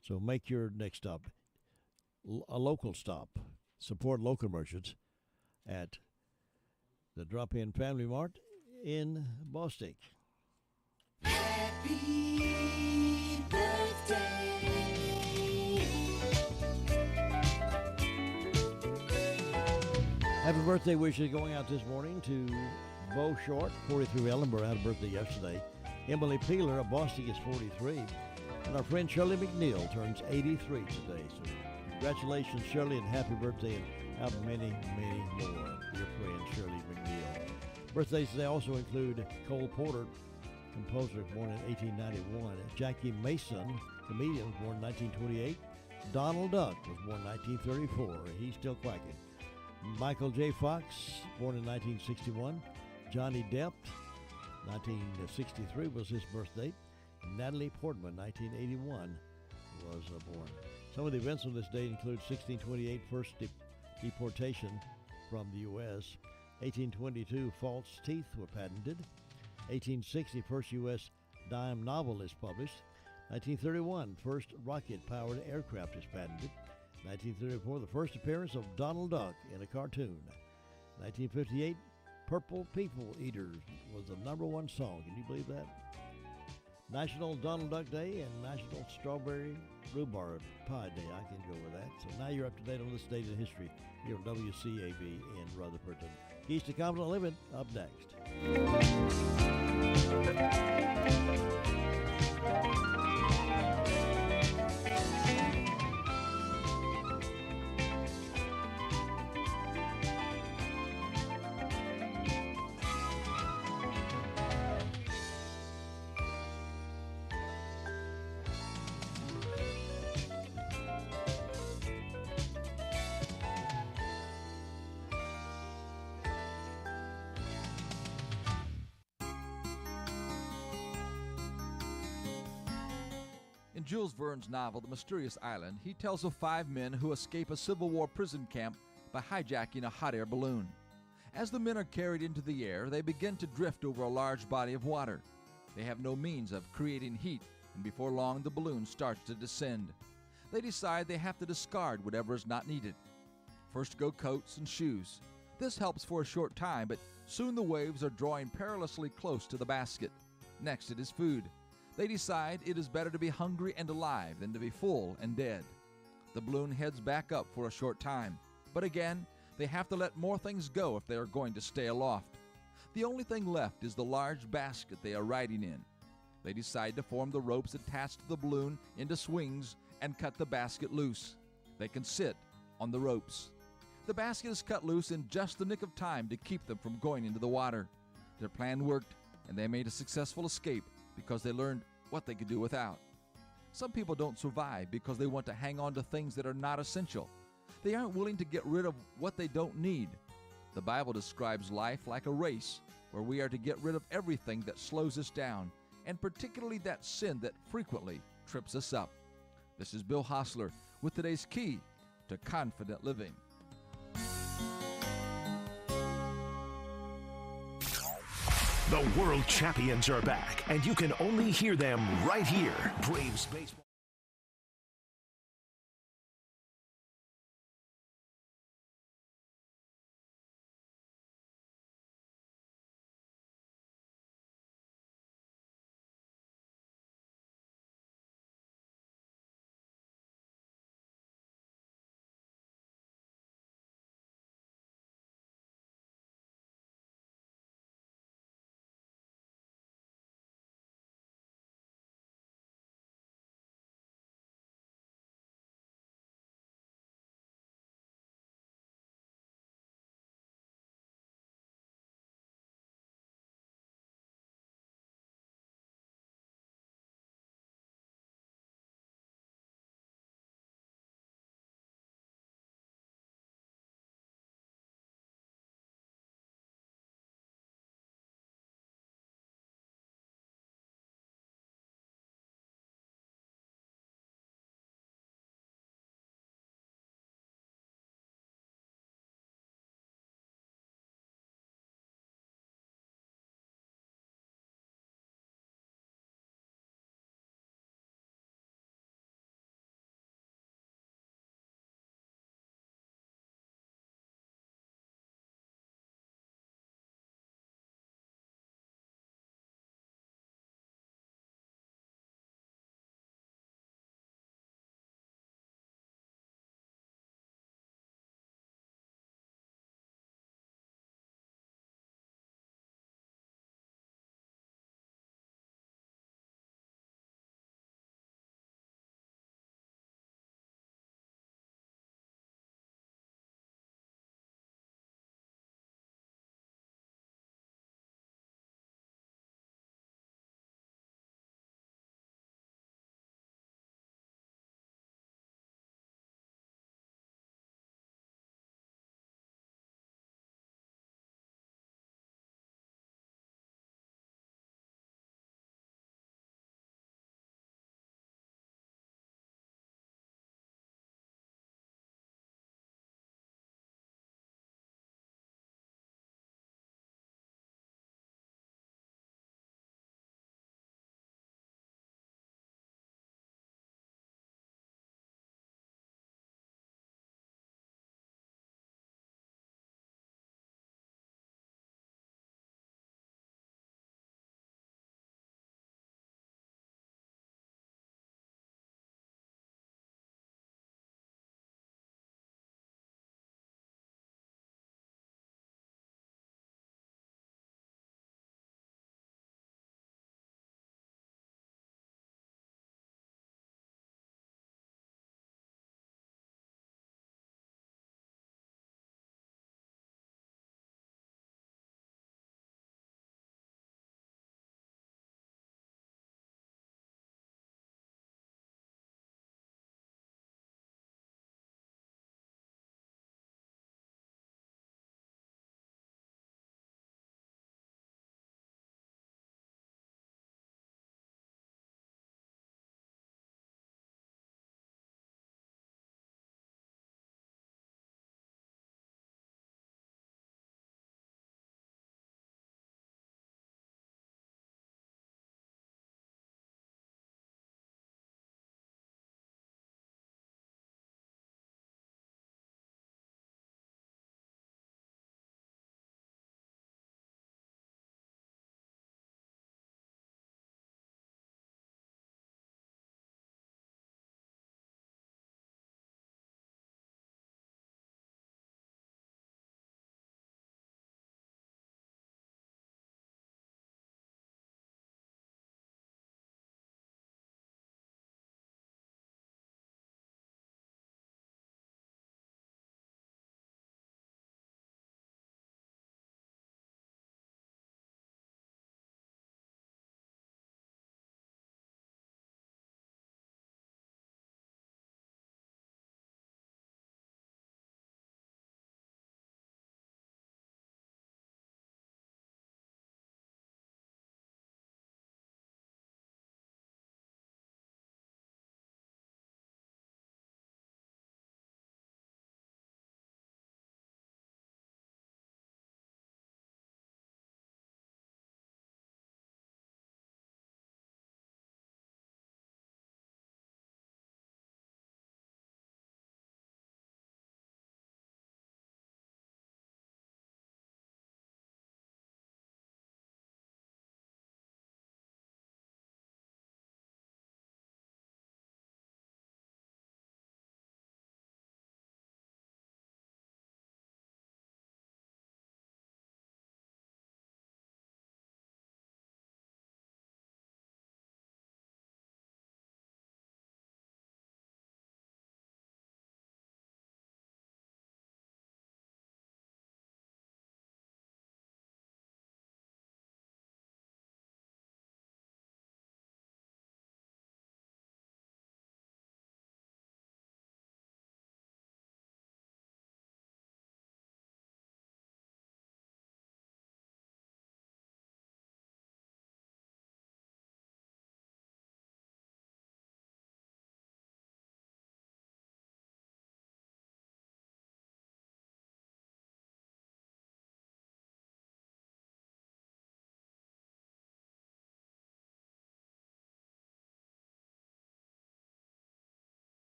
So make your next stop a local stop. Support local merchants at the Drop-In Family Mart in Boston. Happy birthday. Happy birthday wishes going out this morning to Bo Short, 43, Ellenboro, had a birthday yesterday. Emily Peeler of Boston is 43. And our friend Shirley McNeil turns 83 today. So congratulations, Shirley, and happy birthday, and have many, many more. Your friend Shirley McNeil. Birthdays today also include Cole Porter, composer, born in 1891. Jackie Mason, comedian, born in 1928. Donald Duck was born in 1934. He's still quacking. Michael J. Fox, born in 1961. Johnny Depp, 1963 was his birth date. Natalie Portman, 1981, was born. Some of the events on this date include 1628, first deportation from the U.S. 1822, false teeth were patented. 1860, first U.S. dime novel is published. 1931, first rocket-powered aircraft is patented. 1934, the first appearance of Donald Duck in a cartoon. 1958, Purple People Eaters was the #1 song. Can you believe that? National Donald Duck Day and National Strawberry Rhubarb Pie Day. I can go with that. So now you're up to date on this date in history here on WCAB in Rutherford. Keys to Confident Living up next. In Jules Verne's novel, The Mysterious Island, he tells of 5 men who escape a Civil War prison camp by hijacking a hot air balloon. As the men are carried into the air, they begin to drift over a large body of water. They have no means of creating heat, and before long the balloon starts to descend. They decide they have to discard whatever is not needed. First go coats and shoes. This helps for a short time, but soon the waves are drawing perilously close to the basket. Next it is food. They decide it is better to be hungry and alive than to be full and dead. The balloon heads back up for a short time, but again, they have to let more things go if they are going to stay aloft. The only thing left is the large basket they are riding in. They decide to form the ropes attached to the balloon into swings and cut the basket loose. They can sit on the ropes. The basket is cut loose in just the nick of time to keep them from going into the water. Their plan worked, and they made a successful escape because they learned what they could do without. Some people don't survive because they want to hang on to things that are not essential. They aren't willing to get rid of what they don't need. The Bible describes life like a race where we are to get rid of everything that slows us down, and particularly that sin that frequently trips us up. This is Bill Hostler with today's Key to Confident Living. The world champions are back, and you can only hear them right here. Braves Baseball.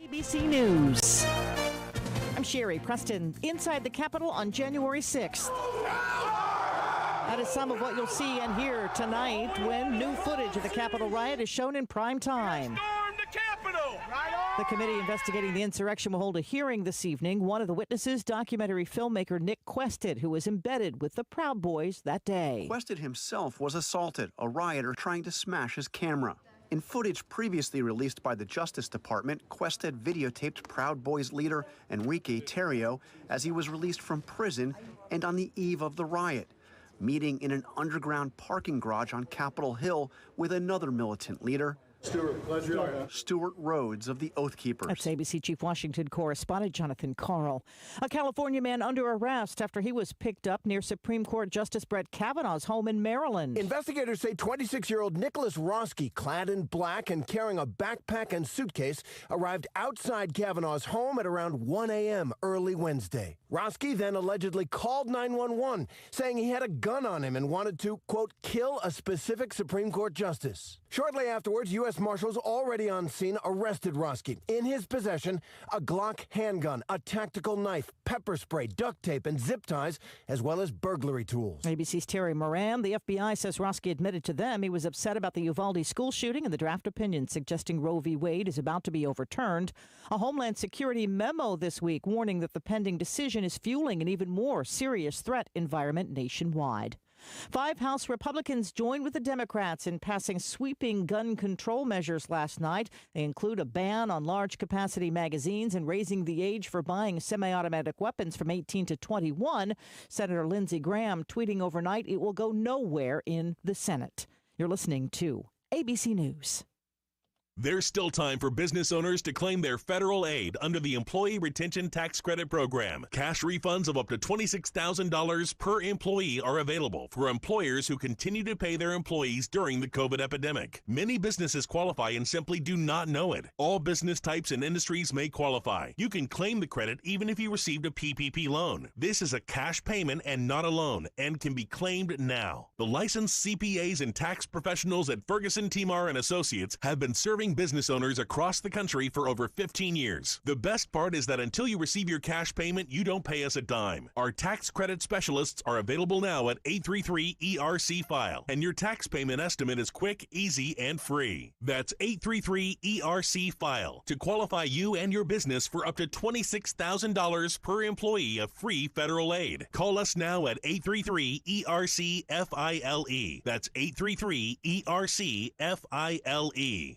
ABC News. I'm Sherry Preston, inside the Capitol on January 6th. That is some of what you'll see and hear tonight when new footage of the Capitol riot is shown in prime time. The committee investigating the insurrection will hold a hearing this evening. One of the witnesses, documentary filmmaker Nick Quested, who was embedded with the Proud Boys that day. Quested himself was assaulted, a rioter trying to smash his camera. In footage previously released by the Justice Department, Quested videotaped Proud Boys leader Enrique Tarrio as he was released from prison and on the eve of the riot, meeting in an underground parking garage on Capitol Hill with another militant leader, Stuart Rhodes of the Oath Keepers. That's ABC Chief Washington correspondent Jonathan Carl. A California man under arrest after he was picked up near Supreme Court Justice Brett Kavanaugh's home in Maryland. Investigators say 26-year-old Nicholas Roski, clad in black and carrying a backpack and suitcase, arrived outside Kavanaugh's home at around 1 a.m. early Wednesday. Roski then allegedly called 911, saying he had a gun on him and wanted to, quote, kill a specific Supreme Court justice. Shortly afterwards, U.S. Marshals already on scene arrested Roski. In his possession, a Glock handgun, a tactical knife, pepper spray, duct tape, and zip ties, as well as burglary tools. ABC's Terry Moran. The FBI says Roski admitted to them he was upset about the Uvalde school shooting and the draft opinion suggesting Roe v. Wade is about to be overturned. A Homeland Security memo this week warning that the pending decision is fueling an even more serious threat environment nationwide. 5 House Republicans joined with the Democrats in passing sweeping gun control measures last night. They include a ban on large-capacity magazines and raising the age for buying semi-automatic weapons from 18 to 21. Senator Lindsey Graham tweeting overnight it will go nowhere in the Senate. You're listening to ABC News. There's still time for business owners to claim their federal aid under the Employee Retention Tax Credit Program. Cash refunds of up to $26,000 per employee are available for employers who continue to pay their employees during the COVID epidemic. Many businesses qualify and simply do not know it. All business types and industries may qualify. You can claim the credit even if you received a PPP loan. This is a cash payment and not a loan and can be claimed now. The licensed CPAs and tax professionals at Ferguson, Timar & Associates have been serving business owners across the country for over 15 years. The best part is that until you receive your cash payment, you don't pay us a dime. Our tax credit specialists are available now at 833-ERC-FILE, and your tax payment estimate is quick, easy, and free. That's 833-ERC-FILE to qualify you and your business for up to $26,000 per employee of free federal aid. Call us now at 833-ERC-FILE. That's 833-ERC-FILE.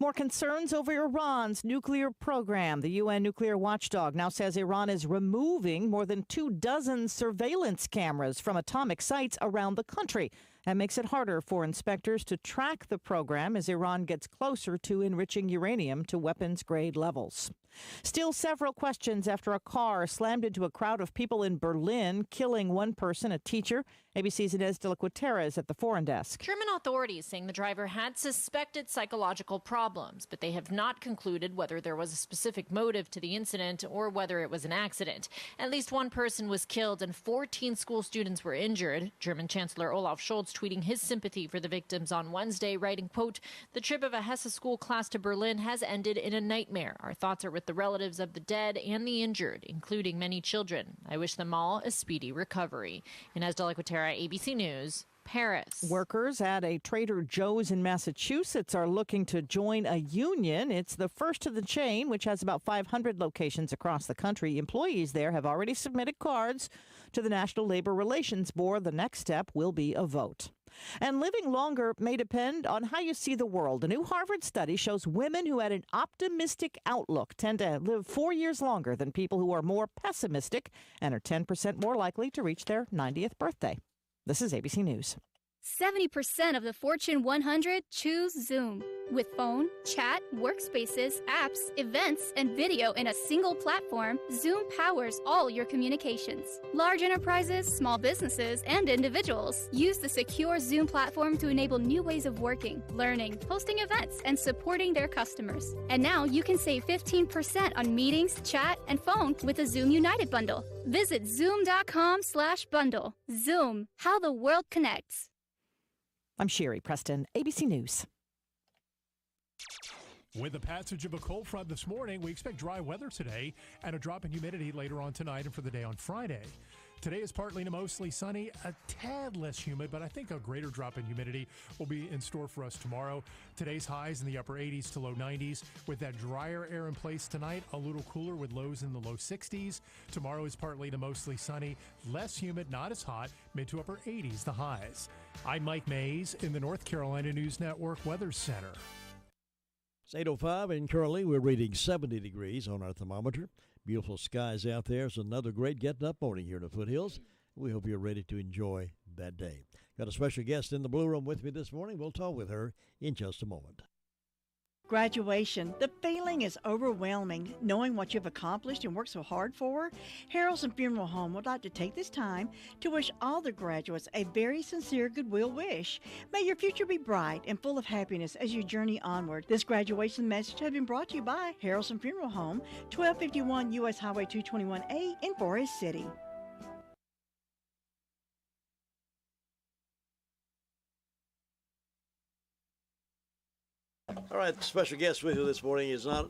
More concerns over Iran's nuclear program. The UN nuclear watchdog now says Iran is removing more than 24 surveillance cameras from atomic sites around the country. That makes it harder for inspectors to track the program as Iran gets closer to enriching uranium to weapons-grade levels. Still several questions after a car slammed into a crowd of people in Berlin, killing one person, a teacher. ABC's Inez de la Cuetara is at the foreign desk. German authorities saying the driver had suspected psychological problems, but they have not concluded whether there was a specific motive to the incident or whether it was an accident. At least one person was killed and 14 school students were injured. German Chancellor Olaf Scholz tweeting his sympathy for the victims on Wednesday, writing, quote, "The trip of a Hesse school class to Berlin has ended in a nightmare. Our thoughts are with the relatives of the dead and the injured, including many children. I wish them all a speedy recovery." Inez de la Cuetara, ABC News, Paris. Workers at a Trader Joe's in Massachusetts are looking to join a union. It's the first of the chain, which has about 500 locations across the country. Employees there have already submitted cards to the National Labor Relations Board. The next step will be a vote. And living longer may depend on how you see the world. A new Harvard study shows women who had an optimistic outlook tend to live 4 years longer than people who are more pessimistic and are 10% more likely to reach their 90th birthday. This is ABC News. 70% of the Fortune 100 choose Zoom. With phone, chat, workspaces, apps, events, and video in a single platform, Zoom powers all your communications. Large enterprises, small businesses, and individuals use the secure Zoom platform to enable new ways of working, learning, hosting events, and supporting their customers. And now you can save 15% on meetings, chat, and phone with the Zoom United bundle. Visit zoom.com/bundle. Zoom, how the world connects. I'm Sherry Preston, ABC News. With the passage of a cold front this morning, we expect dry weather today and a drop in humidity later on tonight and for the day on Friday. Today is partly to mostly sunny, a tad less humid, but I think a greater drop in humidity will be in store for us tomorrow. Today's highs in the upper 80s to low 90s. With that drier air in place tonight, a little cooler with lows in the low 60s. Tomorrow is partly to mostly sunny, less humid, not as hot, mid to upper 80s the highs. I'm Mike Mays in the North Carolina News Network Weather Center. It's 8:05, and currently we're reading 70 degrees on our thermometer. Beautiful skies out there. It's another great getting up morning here in the foothills. We hope you're ready to enjoy that day. Got a special guest in the Blue Room with me this morning. We'll talk with her in just a moment. Graduation. The feeling is overwhelming, knowing what you've accomplished and worked so hard for. Harrelson Funeral Home would like to take this time to wish all the graduates a very sincere goodwill wish. May your future be bright and full of happiness as you journey onward. This graduation message has been brought to you by Harrelson Funeral Home, 1251 U.S. Highway 221A in Forest City. All right, the special guest with you this morning is not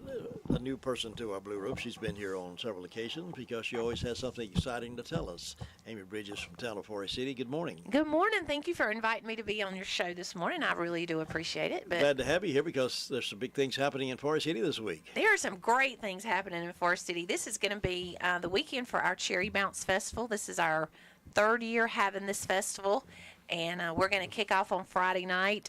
a new person to our Blue Room. She's been here on several occasions because she always has something exciting to tell us. Amy Bridges from town of Forest City, good morning. Good morning. Thank you for inviting me to be on your show this morning. I really do appreciate it. But glad to have you here because there's some big things happening in Forest City this week. There are some great things happening in Forest City. This is going to be the weekend for our Cherry Bounce Festival. This is our third year having this festival. And we're going to kick off on Friday night.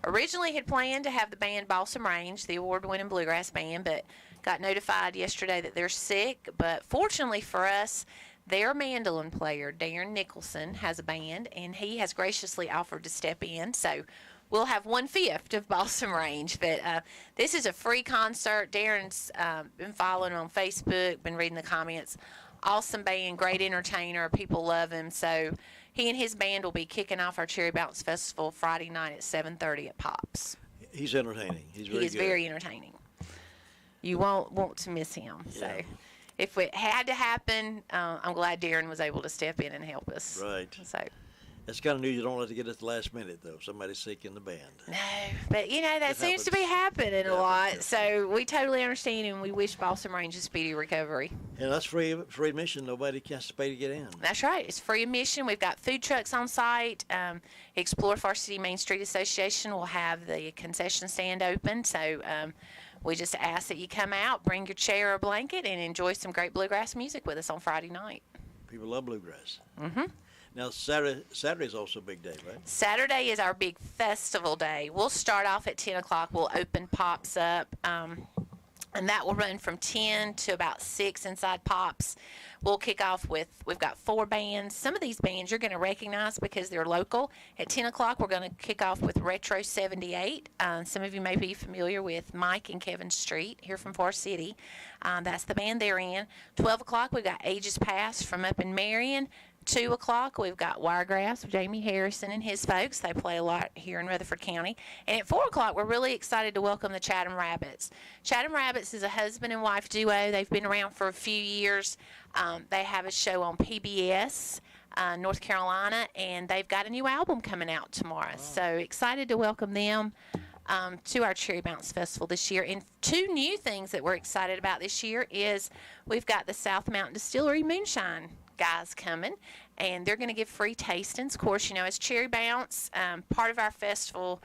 Originally had planned to have the band Balsam Range, the award-winning bluegrass band, but got notified yesterday that they're sick. But fortunately for us, their mandolin player, Darren Nicholson, has a band, and he has graciously offered to step in. So we'll have 1/5 of Balsam Range. But this is a free concert. Darren's been following on Facebook, been reading the comments. Awesome band, great entertainer. People love him. So he and his band will be kicking off our Cherry Bounce Festival Friday night at 7:30 at Pops. He's entertaining. He is very entertaining. You won't want to miss him. Yeah. So if it had to happen, I'm glad Darren was able to step in and help us. Right. So that's kind of news you don't let it get at the last minute, though. Somebody's sick in the band. No, but, that seems to be happening a lot. So we totally understand, and we wish Balsam Range a speedy recovery. And that's free admission. Nobody has to pay to get in. That's right. It's free admission. We've got food trucks on site. Explore Forest City Main Street Association will have the concession stand open. So we just ask that you come out, bring your chair or blanket, and enjoy some great bluegrass music with us on Friday night. People love bluegrass. Mm-hmm. Now, Saturday is also a big day, right? Saturday is our big festival day. We'll start off at 10 o'clock. We'll open Pops up, and that will run from 10 to about 6 inside Pops. We'll kick off with, we've got 4 bands. Some of these bands you're going to recognize because they're local. At 10 o'clock, we're going to kick off with Retro 78. Some of you may be familiar with Mike and Kevin Street here from Forest City. That's the band they're in. 12 o'clock, we've got Ages Past from up in Marion. 2 o'clock, we've got Wiregrass with Jamie Harrison and his folks. They play a lot here in Rutherford County. And at 4 o'clock, we're really excited to welcome the Chatham Rabbits. Chatham Rabbits is a husband and wife duo. They've been around for a few years. They have a show on PBS, North Carolina, and they've got a new album coming out tomorrow. Wow. So excited to welcome them to our Cherry Bounce Festival this year. And 2 new things that we're excited about this year is we've got the South Mountain Distillery Moonshine guys coming, and they're going to give free tastings. Of course, as Cherry Bounce, part of our festival,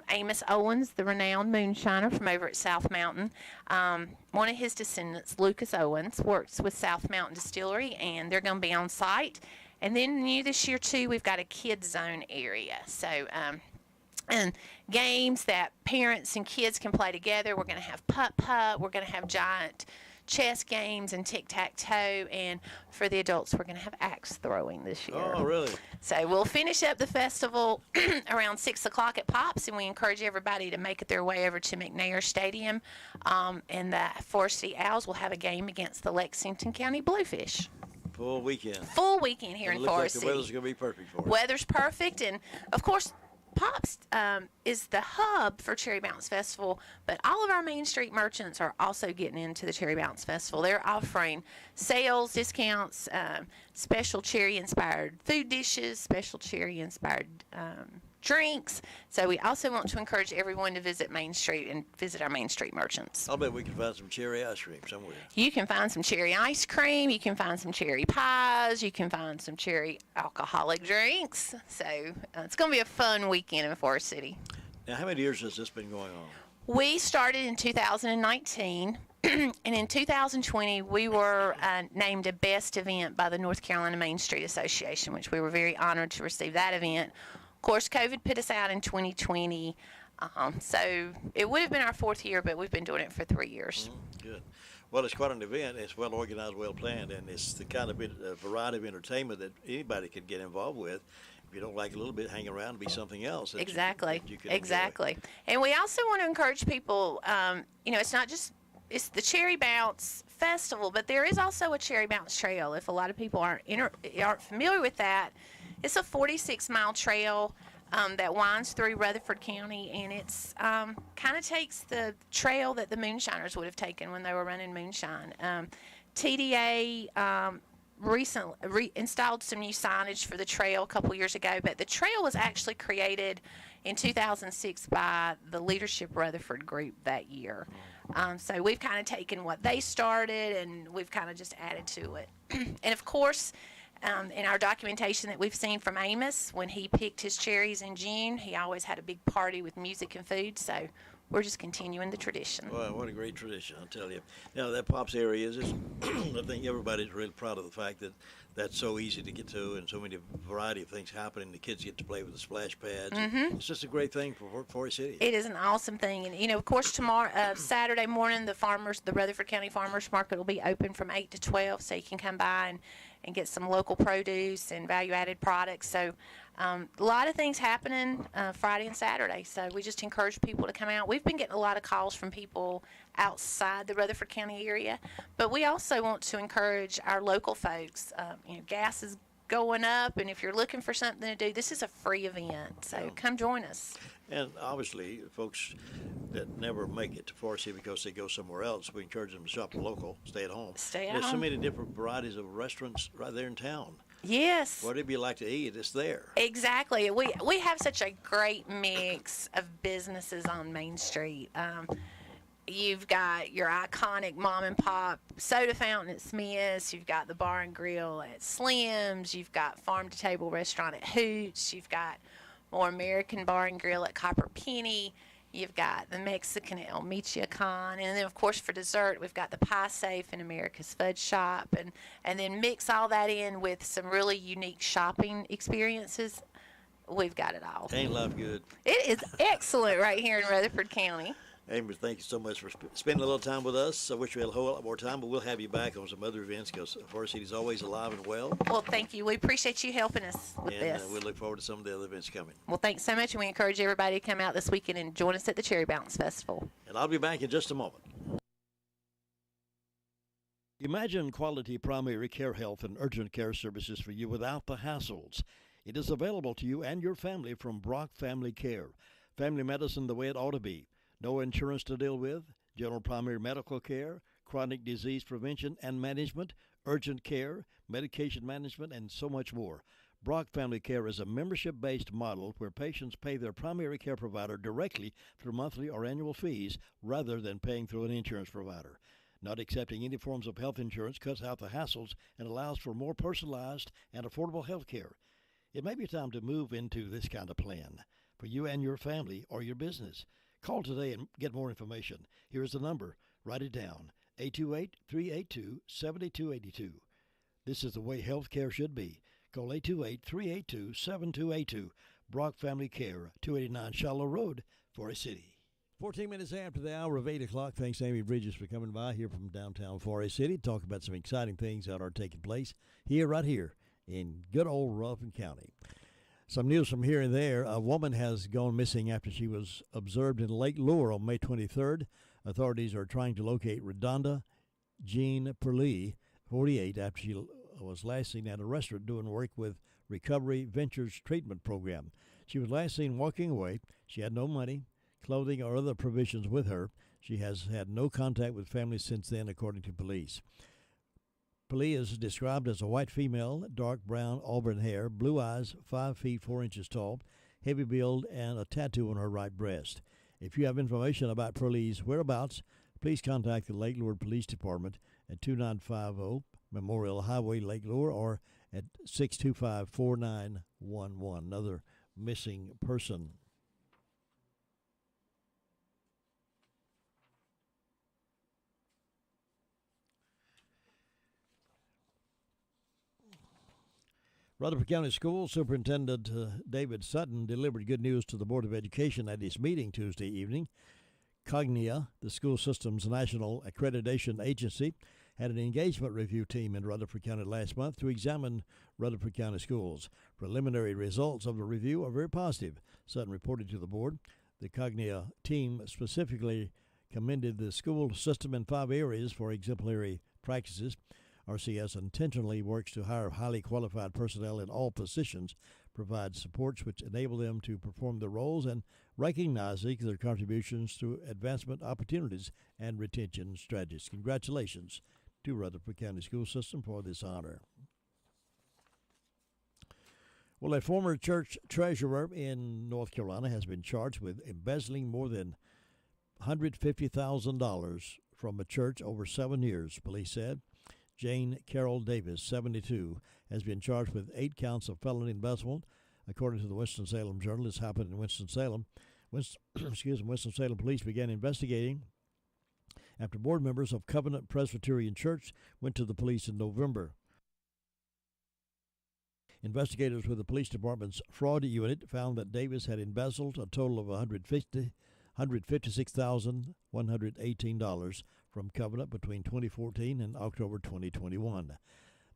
Amos Owens, the renowned moonshiner from over at South Mountain, one of his descendants, Lucas Owens, works with South Mountain Distillery, and they're going to be on site. And then new this year, too, we've got a kids zone area. So, and games that parents and kids can play together. We're going to have putt-putt. We're going to have giant chess games and tic-tac-toe, and for the adults, we're going to have axe throwing this year. Oh, really? So we'll finish up the festival around 6 o'clock at Pops, and we encourage everybody to make it their way over to McNair Stadium, and the Forest City Owls will have a game against the Lexington County Bluefish. Full weekend. Full weekend here in Forest City. The weather's going to be perfect for it. Weather's perfect, and, of course, Pops is the hub for Cherry Bounce Festival, but all of our Main Street merchants are also getting into the Cherry Bounce Festival. They're offering sales, discounts, special cherry-inspired food dishes, special cherry-inspired drinks. So we also want to encourage everyone to visit Main Street and visit our Main Street merchants. I'll bet we can find some cherry ice cream somewhere. You can find some cherry ice cream. You can find some cherry pies. You can find some cherry alcoholic drinks. So it's going to be a fun weekend in Forest City. Now, how many years has this been going on? We started in 2019. And in 2020, we were named a best event by the North Carolina Main Street Association, which we were very honored to receive that event. Of course, COVID put us out in 2020, so it would have been our 4th year, but we've been doing it for 3 years. Good. Well, it's quite an event. It's well organized, well planned, and it's the kind of variety of entertainment that anybody could get involved with. If you don't like a little bit, hang around and be something else. Exactly. You can exactly. And we also want to encourage people, it's not just it's the Cherry Bounce Festival, but there is also a Cherry Bounce Trail. If a lot of people aren't familiar with that, it's a 46-mile trail that winds through Rutherford County, and it's kind of takes the trail that the moonshiners would have taken when they were running moonshine. TDA recently installed some new signage for the trail a couple years ago, but the trail was actually created in 2006 by the Leadership Rutherford group that year. So we've kind of taken what they started and we've kind of just added to it. And of course, in our documentation that we've seen from Amos, when he picked his cherries in June, he always had a big party with music and food. So we're just continuing the tradition. Well, what a great tradition, I'll tell you. Now, that Pops area is just, I think everybody's really proud of the fact that that's so easy to get to and so many variety of things happening. The kids get to play with the splash pads. Mm-hmm. It's just a great thing for Forest City. It is an awesome thing. And, of course, tomorrow, Saturday morning, the Rutherford County Farmers Market will be open from 8 to 12, so you can come by and get some local produce and value-added products. So a lot of things happening Friday and Saturday. So we just encourage people to come out. We've been getting a lot of calls from people outside the Rutherford County area, but we also want to encourage our local folks. Gas is going up, and if you're looking for something to do, this is a free event. So come join us. And obviously, folks that never make it to Forest City because they go somewhere else, we encourage them to shop local, stay at home. There's so many different varieties of restaurants right there in town. Yes. Whatever you like to eat, it's there. Exactly. We have such a great mix of businesses on Main Street. You've got your iconic mom and pop soda fountain at Smith's. You've got the bar and grill at Slim's. You've got farm to table restaurant at Hoots. You've got more American bar and grill at Copper Penny. You've got the Mexican at El Michoacan. And then, of course, for dessert, we've got the Pie Safe and America's Fudge Shop. And then mix all that in with some really unique shopping experiences. We've got it all. Ain't life good? It is excellent right here in Rutherford County. Amy, thank you so much for spending a little time with us. I wish we had a whole lot more time, but we'll have you back on some other events because Forest City is always alive and well. Well, thank you. We appreciate you helping us with this. And we look forward to some of the other events coming. Well, thanks so much, and we encourage everybody to come out this weekend and join us at the Cherry Bounce Festival. And I'll be back in just a moment. Imagine quality primary care health and urgent care services for you without the hassles. It is available to you and your family from Brock Family Care. Family medicine the way it ought to be. No insurance to deal with, general primary medical care, chronic disease prevention and management, urgent care, medication management, and so much more. Brock Family Care is a membership-based model where patients pay their primary care provider directly through monthly or annual fees rather than paying through an insurance provider. Not accepting any forms of health insurance cuts out the hassles and allows for more personalized and affordable health care. It may be time to move into this kind of plan for you and your family or your business. Call today and get more information. Here's the number. Write it down. 828-382-7282. This is the way health care should be. Call 828-382-7282. Brock Family Care, 289 Shallow Road, Forest City. 14 minutes after the hour of 8 o'clock. Thanks, Amy Bridges, for coming by here from downtown Forest City to talk about some exciting things that are taking place right here in good old Rutherford County. Some news from here and there. A woman has gone missing after she was observed in Lake Lure on May 23rd. Authorities are trying to locate Redonda Jean Perlee, 48, after she was last seen at a restaurant doing work with Recovery Ventures Treatment Program. She was last seen walking away. She had no money, clothing, or other provisions with her. She has had no contact with family since then, according to police. Perlee is described as a white female, dark brown auburn hair, blue eyes, 5 feet 4 inches tall, heavy build, and a tattoo on her right breast. If you have information about Pearlie's whereabouts, please contact the Lake Lure Police Department at 2950 Memorial Highway, Lake Lure, or at 625-4911. Another missing person. Rutherford County School Superintendent David Sutton delivered good news to the Board of Education at his meeting Tuesday evening. Cognia, the school system's national accreditation agency, had an engagement review team in Rutherford County last month to examine Rutherford County schools. Preliminary results of the review are very positive, Sutton reported to the board. The Cognia team specifically commended the school system in 5 areas for exemplary practices. RCS intentionally works to hire highly qualified personnel in all positions, provide supports which enable them to perform their roles, and recognizing their contributions to advancement opportunities and retention strategies. Congratulations to Rutherford County School System for this honor. Well, a former church treasurer in North Carolina has been charged with embezzling more than $150,000 from a church over 7 years, police said. Jane Carol Davis, 72, has been charged with 8 counts of felony embezzlement. According to the Winston-Salem Journal, this happened in Winston-Salem. Winston-Salem police began investigating after board members of Covenant Presbyterian Church went to the police in November. Investigators with the police department's fraud unit found that Davis had embezzled a total of $156,118 from Covenant between 2014 and October 2021.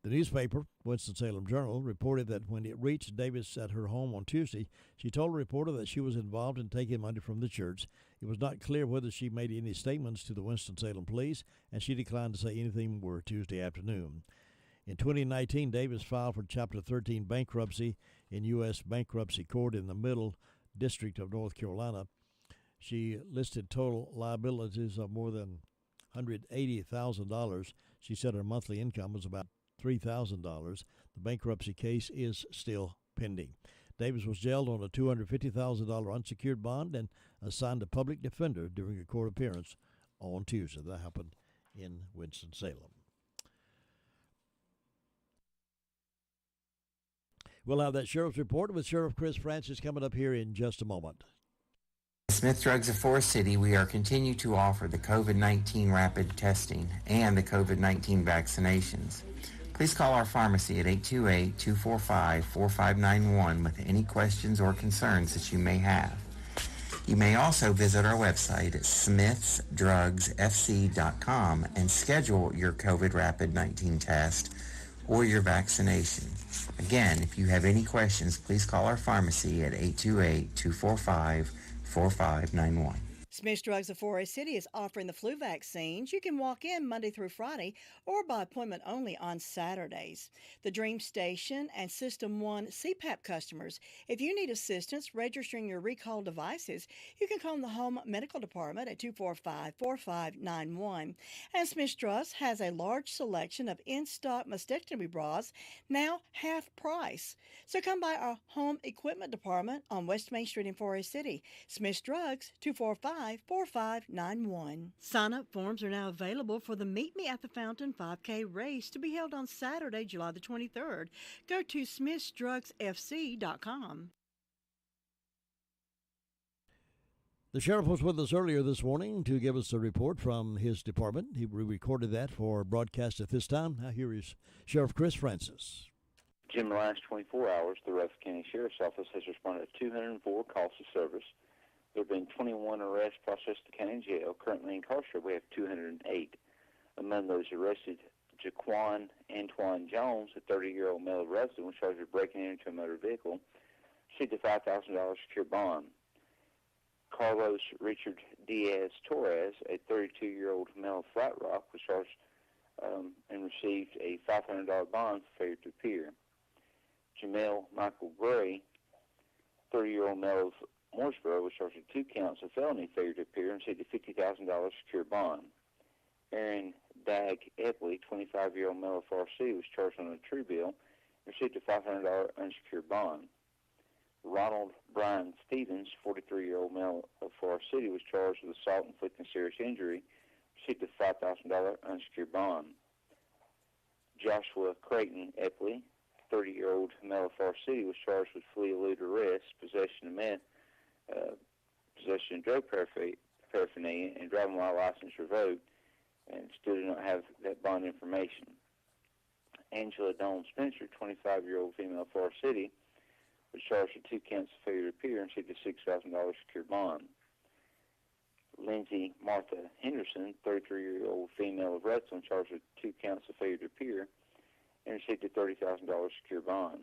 The newspaper, Winston-Salem Journal, reported that when it reached Davis at her home on Tuesday, she told a reporter that she was involved in taking money from the church. It was not clear whether she made any statements to the Winston-Salem police, and she declined to say anything more Tuesday afternoon. In 2019, Davis filed for Chapter 13 bankruptcy in U.S. Bankruptcy Court in the Middle District of North Carolina. She listed total liabilities of more than $180,000. She said her monthly income was about $3,000. The bankruptcy case is still pending. Davis was jailed on a $250,000 unsecured bond and assigned a public defender during a court appearance on Tuesday. That happened in Winston-Salem. We'll have that sheriff's report with Sheriff Chris Francis coming up here in just a moment. Smith Drugs of Forest City, we are continue to offer the COVID-19 rapid testing and the COVID-19 vaccinations. Please call our pharmacy at 828-245-4591 with any questions or concerns that you may have. You may also visit our website at smithsdrugsfc.com and schedule your COVID rapid 19 test or your vaccination. Again, if you have any questions, please call our pharmacy at 828-245-4591. Smith's Drugs of Forest City is offering the flu vaccines. You can walk in Monday through Friday or by appointment only on Saturdays. The Dream Station and System 1 CPAP customers, if you need assistance registering your recall devices, you can call the Home Medical Department at 245-4591. And Smith's Drugs has a large selection of in-stock mastectomy bras, now half price. So come by our Home Equipment Department on West Main Street in Forest City. Smith's Drugs, 245-4591. Sign-up forms are now available for the Meet Me at the Fountain 5K race to be held on Saturday, July the 23rd. Go to smithsdrugsfc.com. The sheriff was with us earlier this morning to give us a report from his department. He recorded that for broadcast at this time. Now here is Sheriff Chris Francis. In the last 24 hours, the Rutherford County Sheriff's Office has responded to 204 calls of service. There have been 21 arrests processed at the county jail. Currently incarcerated, we have 208. Among those arrested, Jaquan Antoine Jones, a 30-year-old male resident, was charged with breaking into a motor vehicle, received a $5,000 secure bond. Carlos Richard Diaz Torres, a 32-year-old male of Flat Rock, was charged and received a $500 bond for failure to appear. Jamel Michael Gray, 30-year-old male of Mooresboro, was charged with 2 counts of felony failure to appear and received a $50,000 secure bond. Aaron Dag Epley, 25-year-old male of RC, was charged on a true bill and received a $500 unsecured bond. Ronald Brian Stevens, 43-year-old male of Forest City, was charged with assault inflicting serious injury, received a $5,000 unsecured bond. Joshua Creighton Epley, 30-year-old male of Forest City, was charged with flee, elude, arrest, possession of meth, possession of drug paraphernalia, and driving while license revoked, and still do not have that bond information. Angela Dawn Spencer, 25-year-old female of Forest City, was charged with 2 counts of failure to appear and received a $6,000 secured bond. Lindsay Martha Henderson, 33-year-old female of Redstone, charged with 2 counts of failure to appear and received a $30,000 secured bond.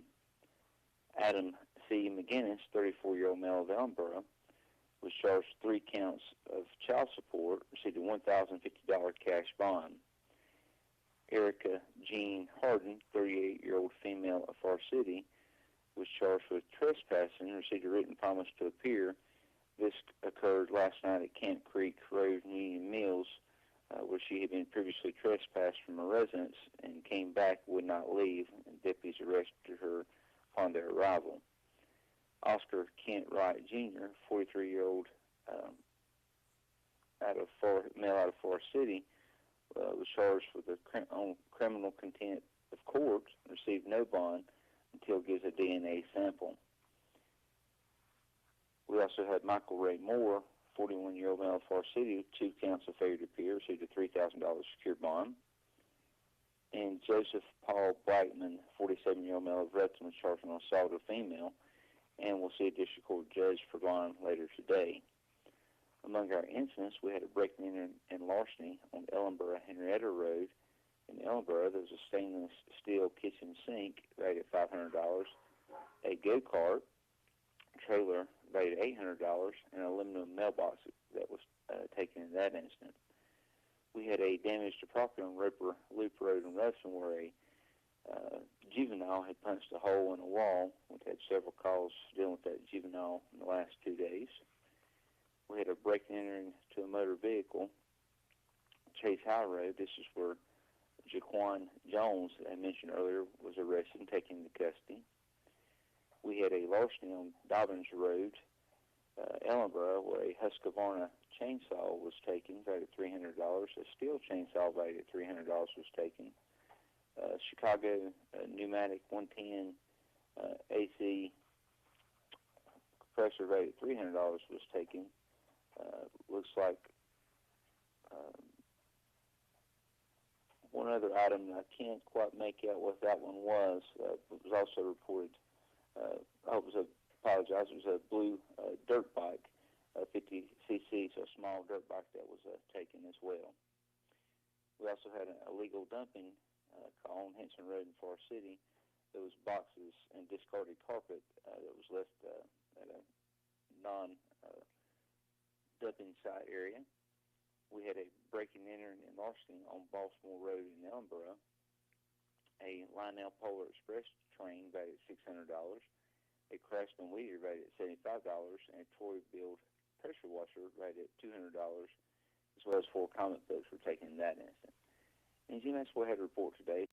Adam C. McGinnis, 34-year-old male of Ellenboro, was charged with 3 counts of child support, received a $1,050 cash bond. Erica Jean Harden, 38-year-old female of Forest City, was charged with trespassing and received a written promise to appear. This occurred last night at Camp Creek Road in Union Mills, where she had been previously trespassed from a residence and came back, would not leave, and deputies arrested her upon their arrival. Oscar Kent Wright Jr., 43-year-old male out of Forest City, was charged with on criminal contempt of court and received no bond until it gives a DNA sample. We also had Michael Ray Moore, 41-year-old male of Forest City, with 2 counts of failure to appear, received a $3,000 secured bond. And Joseph Paul Blackman, 47-year-old male of Redstone, was charged with assault of a female, and we'll see a district court judge for bond later today. Among our incidents, we had a break-in and larceny on Ellenboro Henrietta Road. In Ellenboro, there was a stainless steel kitchen sink valued at $500, a go-kart trailer valued at $800, and an aluminum mailbox that was taken in that incident. We had a damage to property on Roper Loop Road in Ruston where a juvenile had punched a hole in a wall. We've had several calls dealing with that juvenile in the last 2 days. We had a break-in and entering to a motor vehicle, Chase High Road. This is where Jaquan Jones, that I mentioned earlier, was arrested and taken into custody. We had a larceny on Dobbins Road, Ellenboro, where a Husqvarna chainsaw was taken, valued at $300. A steel chainsaw valued at $300 was taken. Chicago pneumatic 110 AC compressor valued at $300 was taken. Looks like one other item that I can't quite make out what that one was also reported. I apologize. It was a blue dirt bike, 50cc, so a small dirt bike that was taken as well. We also had an illegal dumping call on Henson Road in Forest City. There was boxes and discarded carpet that was left at a non-dumping site area. We had a breaking and entering and larceny on Baltimore Road in Ellenboro. A Lionel Polar Express train valued at $600. A Craftsman Weeder valued at $75, and a Troy Build pressure washer valued at $200, as well as 4 comic books were taken in that instant. And Jim, that's what I had to report today.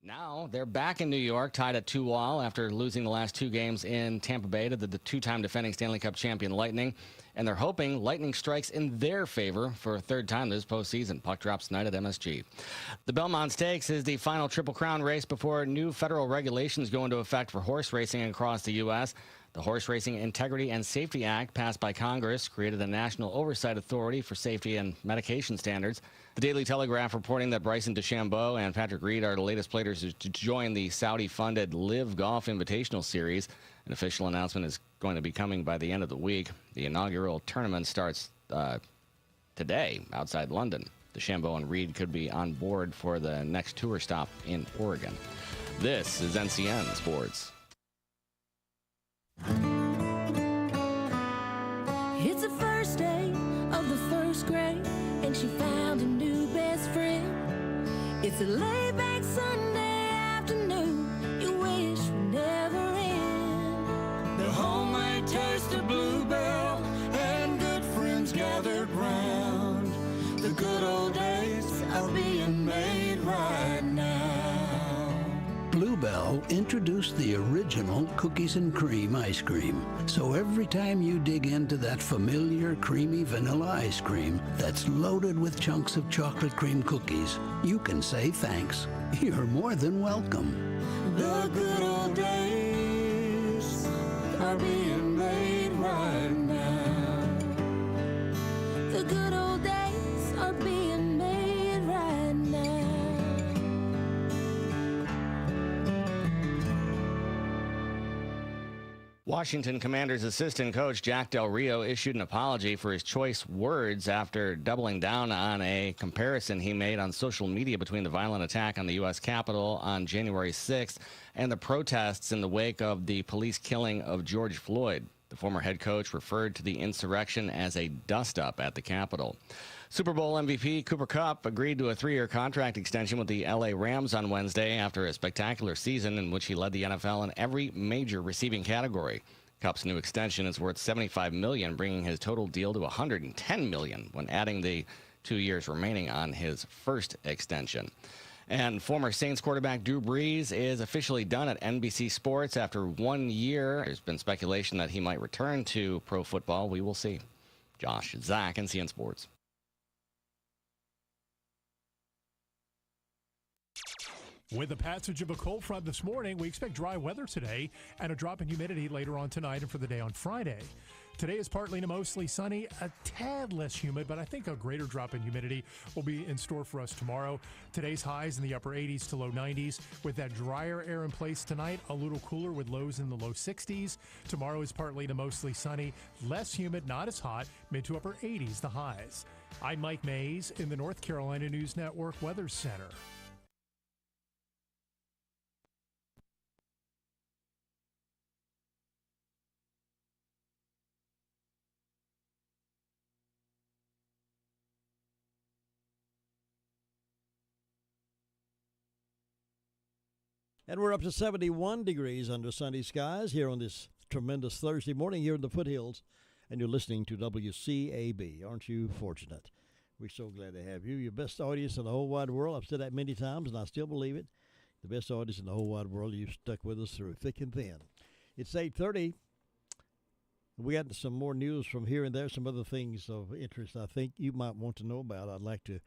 Now they're back in New York, tied at 2-2 after losing the last two games in Tampa Bay to the two-time defending Stanley Cup champion Lightning. And they're hoping Lightning strikes in their favor for a third time this postseason. Puck drops tonight at MSG. The Belmont Stakes is the final Triple Crown race before new federal regulations go into effect for horse racing across the U.S. The Horse Racing Integrity and Safety Act, passed by Congress, created a national oversight authority for safety and medication standards. The Daily Telegraph reporting that Bryson DeChambeau and Patrick Reed are the latest players to join the Saudi-funded Live Golf Invitational Series. An official announcement is going to be coming by the end of the week. The inaugural tournament starts today outside London. DeChambeau and Reed could be on board for the next tour stop in Oregon. This is NCN Sports. It's the first day of the first grade, and she found a new best friend. It's a laid-back Sunday afternoon you wish would never end. The homemade taste of Bluebell and good friends gathered round. The good old days are being made right now. Bluebell introduced the original cookies and cream ice cream. So every time you dig into that familiar creamy vanilla ice cream that's loaded with chunks of chocolate cream cookies, you can say thanks. You're more than welcome. The good old days are being made right now. The good old days are being made right now. Washington Commanders assistant coach Jack Del Rio issued an apology for his choice words after doubling down on a comparison he made on social media between the violent attack on the U.S. Capitol on January 6th and the protests in the wake of the police killing of George Floyd. The former head coach referred to the insurrection as a dust-up at the Capitol. Super Bowl MVP Cooper Kupp agreed to a 3-year contract extension with the L.A. Rams on Wednesday after a spectacular season in which he led the NFL in every major receiving category. Kupp's new extension is worth $75 million, bringing his total deal to $110 million when adding the 2 years remaining on his first extension. And former Saints quarterback Drew Brees is officially done at NBC Sports after 1 year. There's been speculation that he might return to pro football. We will see. Josh Zach, NCN Sports. With the passage of a cold front this morning, we expect dry weather today and a drop in humidity later on tonight and for the day on Friday. Today is partly to mostly sunny, a tad less humid, but I think a greater drop in humidity will be in store for us tomorrow. Today's highs in the upper 80s to low 90s. With that drier air in place tonight, a little cooler with lows in the low 60s. Tomorrow is partly to mostly sunny, less humid, not as hot, mid to upper 80s the highs. I'm Mike Mays in the North Carolina News Network Weather Center. And we're up to 71 degrees under sunny skies here on this tremendous Thursday morning here in the foothills. And you're listening to WCAB. Aren't you fortunate? We're so glad to have you. Your best audience in the whole wide world. I've said that many times, and I still believe it. The best audience in the whole wide world. You've stuck with us through thick and thin. It's 8:30. We got some more news from here and there, some other things of interest I think you might want to know about. I'd like to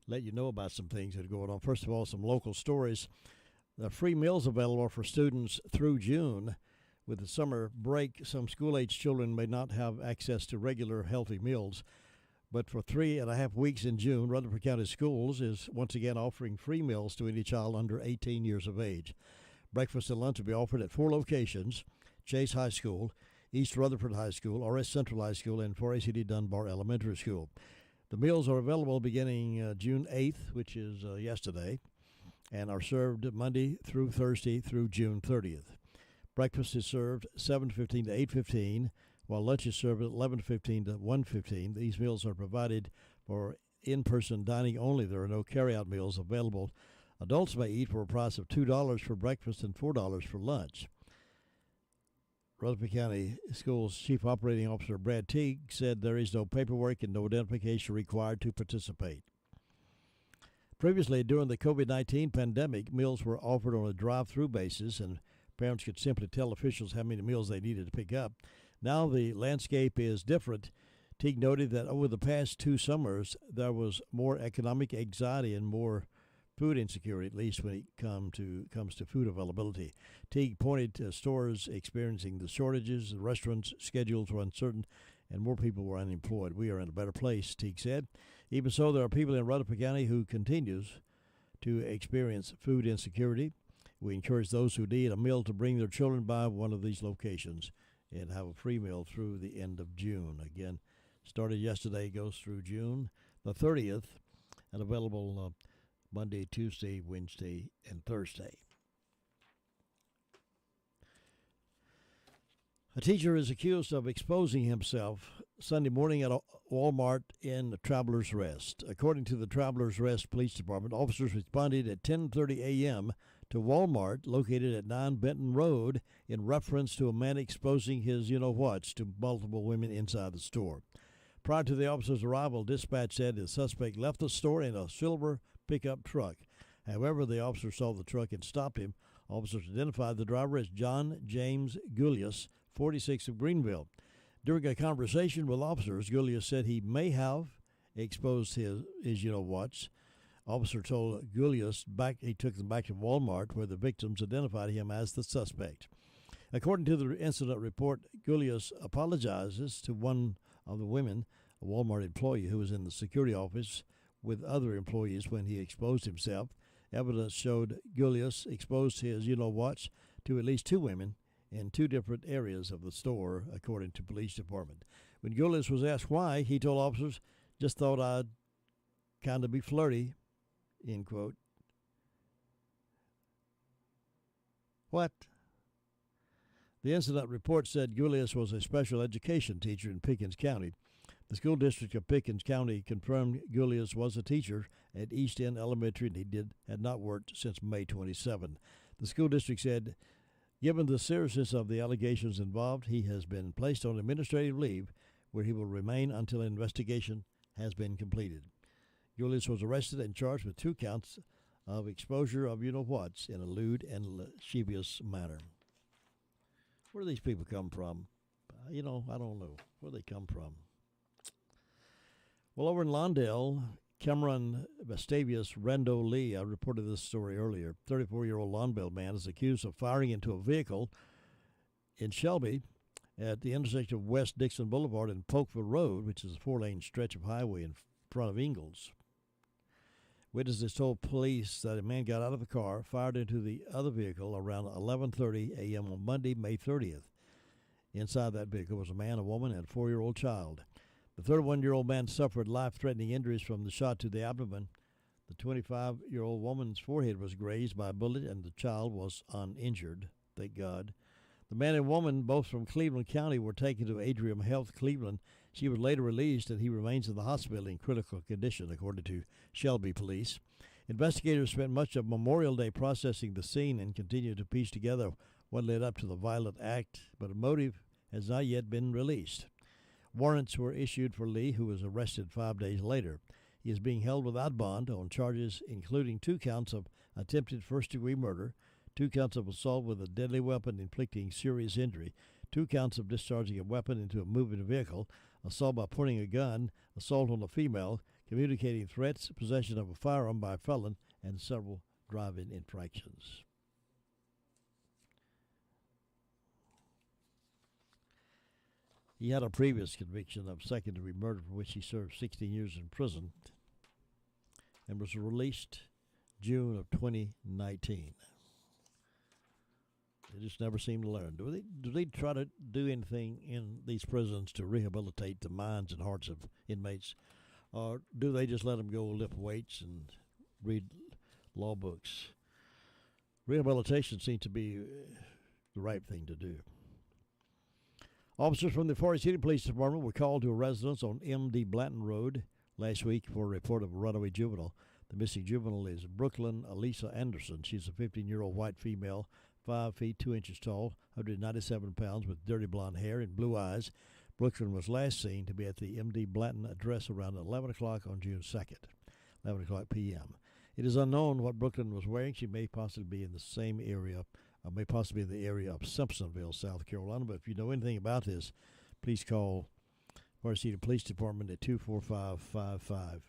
let you know about some things that are going on. First of all, some local stories. The free meals available for students through June. With the summer break, some school-age children may not have access to regular healthy meals. But for 3.5 weeks in June, Rutherford County Schools is once again offering free meals to any child under 18 years of age. Breakfast and lunch will be offered at 4 locations: Chase High School, East Rutherford High School, RS Central High School, and 4ACD Dunbar Elementary School. The meals are available beginning June 8th, which is yesterday, and are served Monday through Thursday through June 30th. Breakfast is served 7:15 to 8:15, while lunch is served at 11:15 to 1:15. These meals are provided for in-person dining only. There are no carry-out meals available. Adults may eat for a price of $2 for breakfast and $4 for lunch. Rutherford County Schools Chief Operating Officer Brad Teague said there is no paperwork and no identification required to participate. Previously, during the COVID-19 pandemic, meals were offered on a drive-through basis, and parents could simply tell officials how many meals they needed to pick up. Now the landscape is different. Teague noted that over the past 2 summers, there was more economic anxiety and more food insecurity, at least when it comes to food availability. Teague pointed to stores experiencing the shortages, the restaurants' schedules were uncertain, and more people were unemployed. We are in a better place, Teague said. Even so, there are people in Rutherford County who continues to experience food insecurity. We encourage those who need a meal to bring their children by one of these locations and have a free meal through the end of June. Again, started yesterday, goes through June the 30th, and available Monday, Tuesday, Wednesday, and Thursday. A teacher is accused of exposing himself Sunday morning at a Walmart in Travelers Rest. According to the Travelers Rest Police Department, officers responded at 10:30 a.m. to Walmart located at 9 Benton Road in reference to a man exposing his you-know-whats to multiple women inside the store. Prior to the officer's arrival, dispatch said the suspect left the store in a silver pickup truck. However, the officer saw the truck and stopped him. Officers identified the driver as John James Gullius, 46 of Greenville. During a conversation with officers, Gullius said he may have exposed his you-know-whats. Officer told Gullius he took them back to Walmart, where the victims identified him as the suspect. According to the incident report, Gullius apologizes to one of the women, a Walmart employee who was in the security office with other employees when he exposed himself. Evidence showed Gullius exposed his you-know-whats to at least 2 women in 2 different areas of the store, according to police department. When Gullius was asked why, he told officers, "Just thought I'd kind of be flirty," end quote. What? The incident report said Gullius was a special education teacher in Pickens County. The school district of Pickens County confirmed Gullius was a teacher at East End Elementary, and he had not worked since May 27. The school district said, given the seriousness of the allegations involved, he has been placed on administrative leave, where he will remain until an investigation has been completed. Gullius was arrested and charged with 2 counts of exposure of you-know-whats in a lewd and lascivious manner. Where do these people come from? I don't know where they come from. Well, over in Lawndale, Cameron Vestavius Rendo Lee, I reported this story earlier, 34-year-old Lawndale man is accused of firing into a vehicle in Shelby at the intersection of West Dixon Boulevard and Polkville Road, which is a 4-lane stretch of highway in front of Ingalls. Witnesses told police that a man got out of the car, fired into the other vehicle around 11:30 a.m. on Monday, May 30th. Inside that vehicle was a man, a woman, and a 4-year-old child. The 31-year-old man suffered life-threatening injuries from the shot to the abdomen. The 25-year-old woman's forehead was grazed by a bullet, and the child was uninjured, thank God. The man and woman, both from Cleveland County, were taken to Atrium Health Cleveland. She was later released, and he remains in the hospital in critical condition, according to Shelby police. Investigators spent much of Memorial Day processing the scene and continue to piece together what led up to the violent act, but a motive has not yet been released. Warrants were issued for Lee, who was arrested 5 days later. He is being held without bond on charges including 2 counts of attempted first-degree murder, 2 counts of assault with a deadly weapon inflicting serious injury, 2 counts of discharging a weapon into a moving vehicle, assault by pointing a gun, assault on a female, communicating threats, possession of a firearm by a felon, and several driving infractions. He had a previous conviction of second-degree murder for which he served 16 years in prison and was released June of 2019. They just never seem to learn. Do they try to do anything in these prisons to rehabilitate the minds and hearts of inmates, or do they just let them go lift weights and read law books? Rehabilitation seems to be the right thing to do. Officers from the Forest City Police Department were called to a residence on M.D. Blanton Road last week for a report of a runaway juvenile. The missing juvenile is Brooklyn Elisa Anderson. She's a 15-year-old white female, 5 feet 2 inches tall, 197 pounds, with dirty blonde hair and blue eyes. Brooklyn was last seen to be at the M.D. Blanton address around 11 o'clock on June 2nd, 11 o'clock p.m. It is unknown what Brooklyn was wearing. She may possibly be in the same area, may possibly in the area of Simpsonville, South Carolina. But if you know anything about this, please call Forest City Police Department at 245-5555.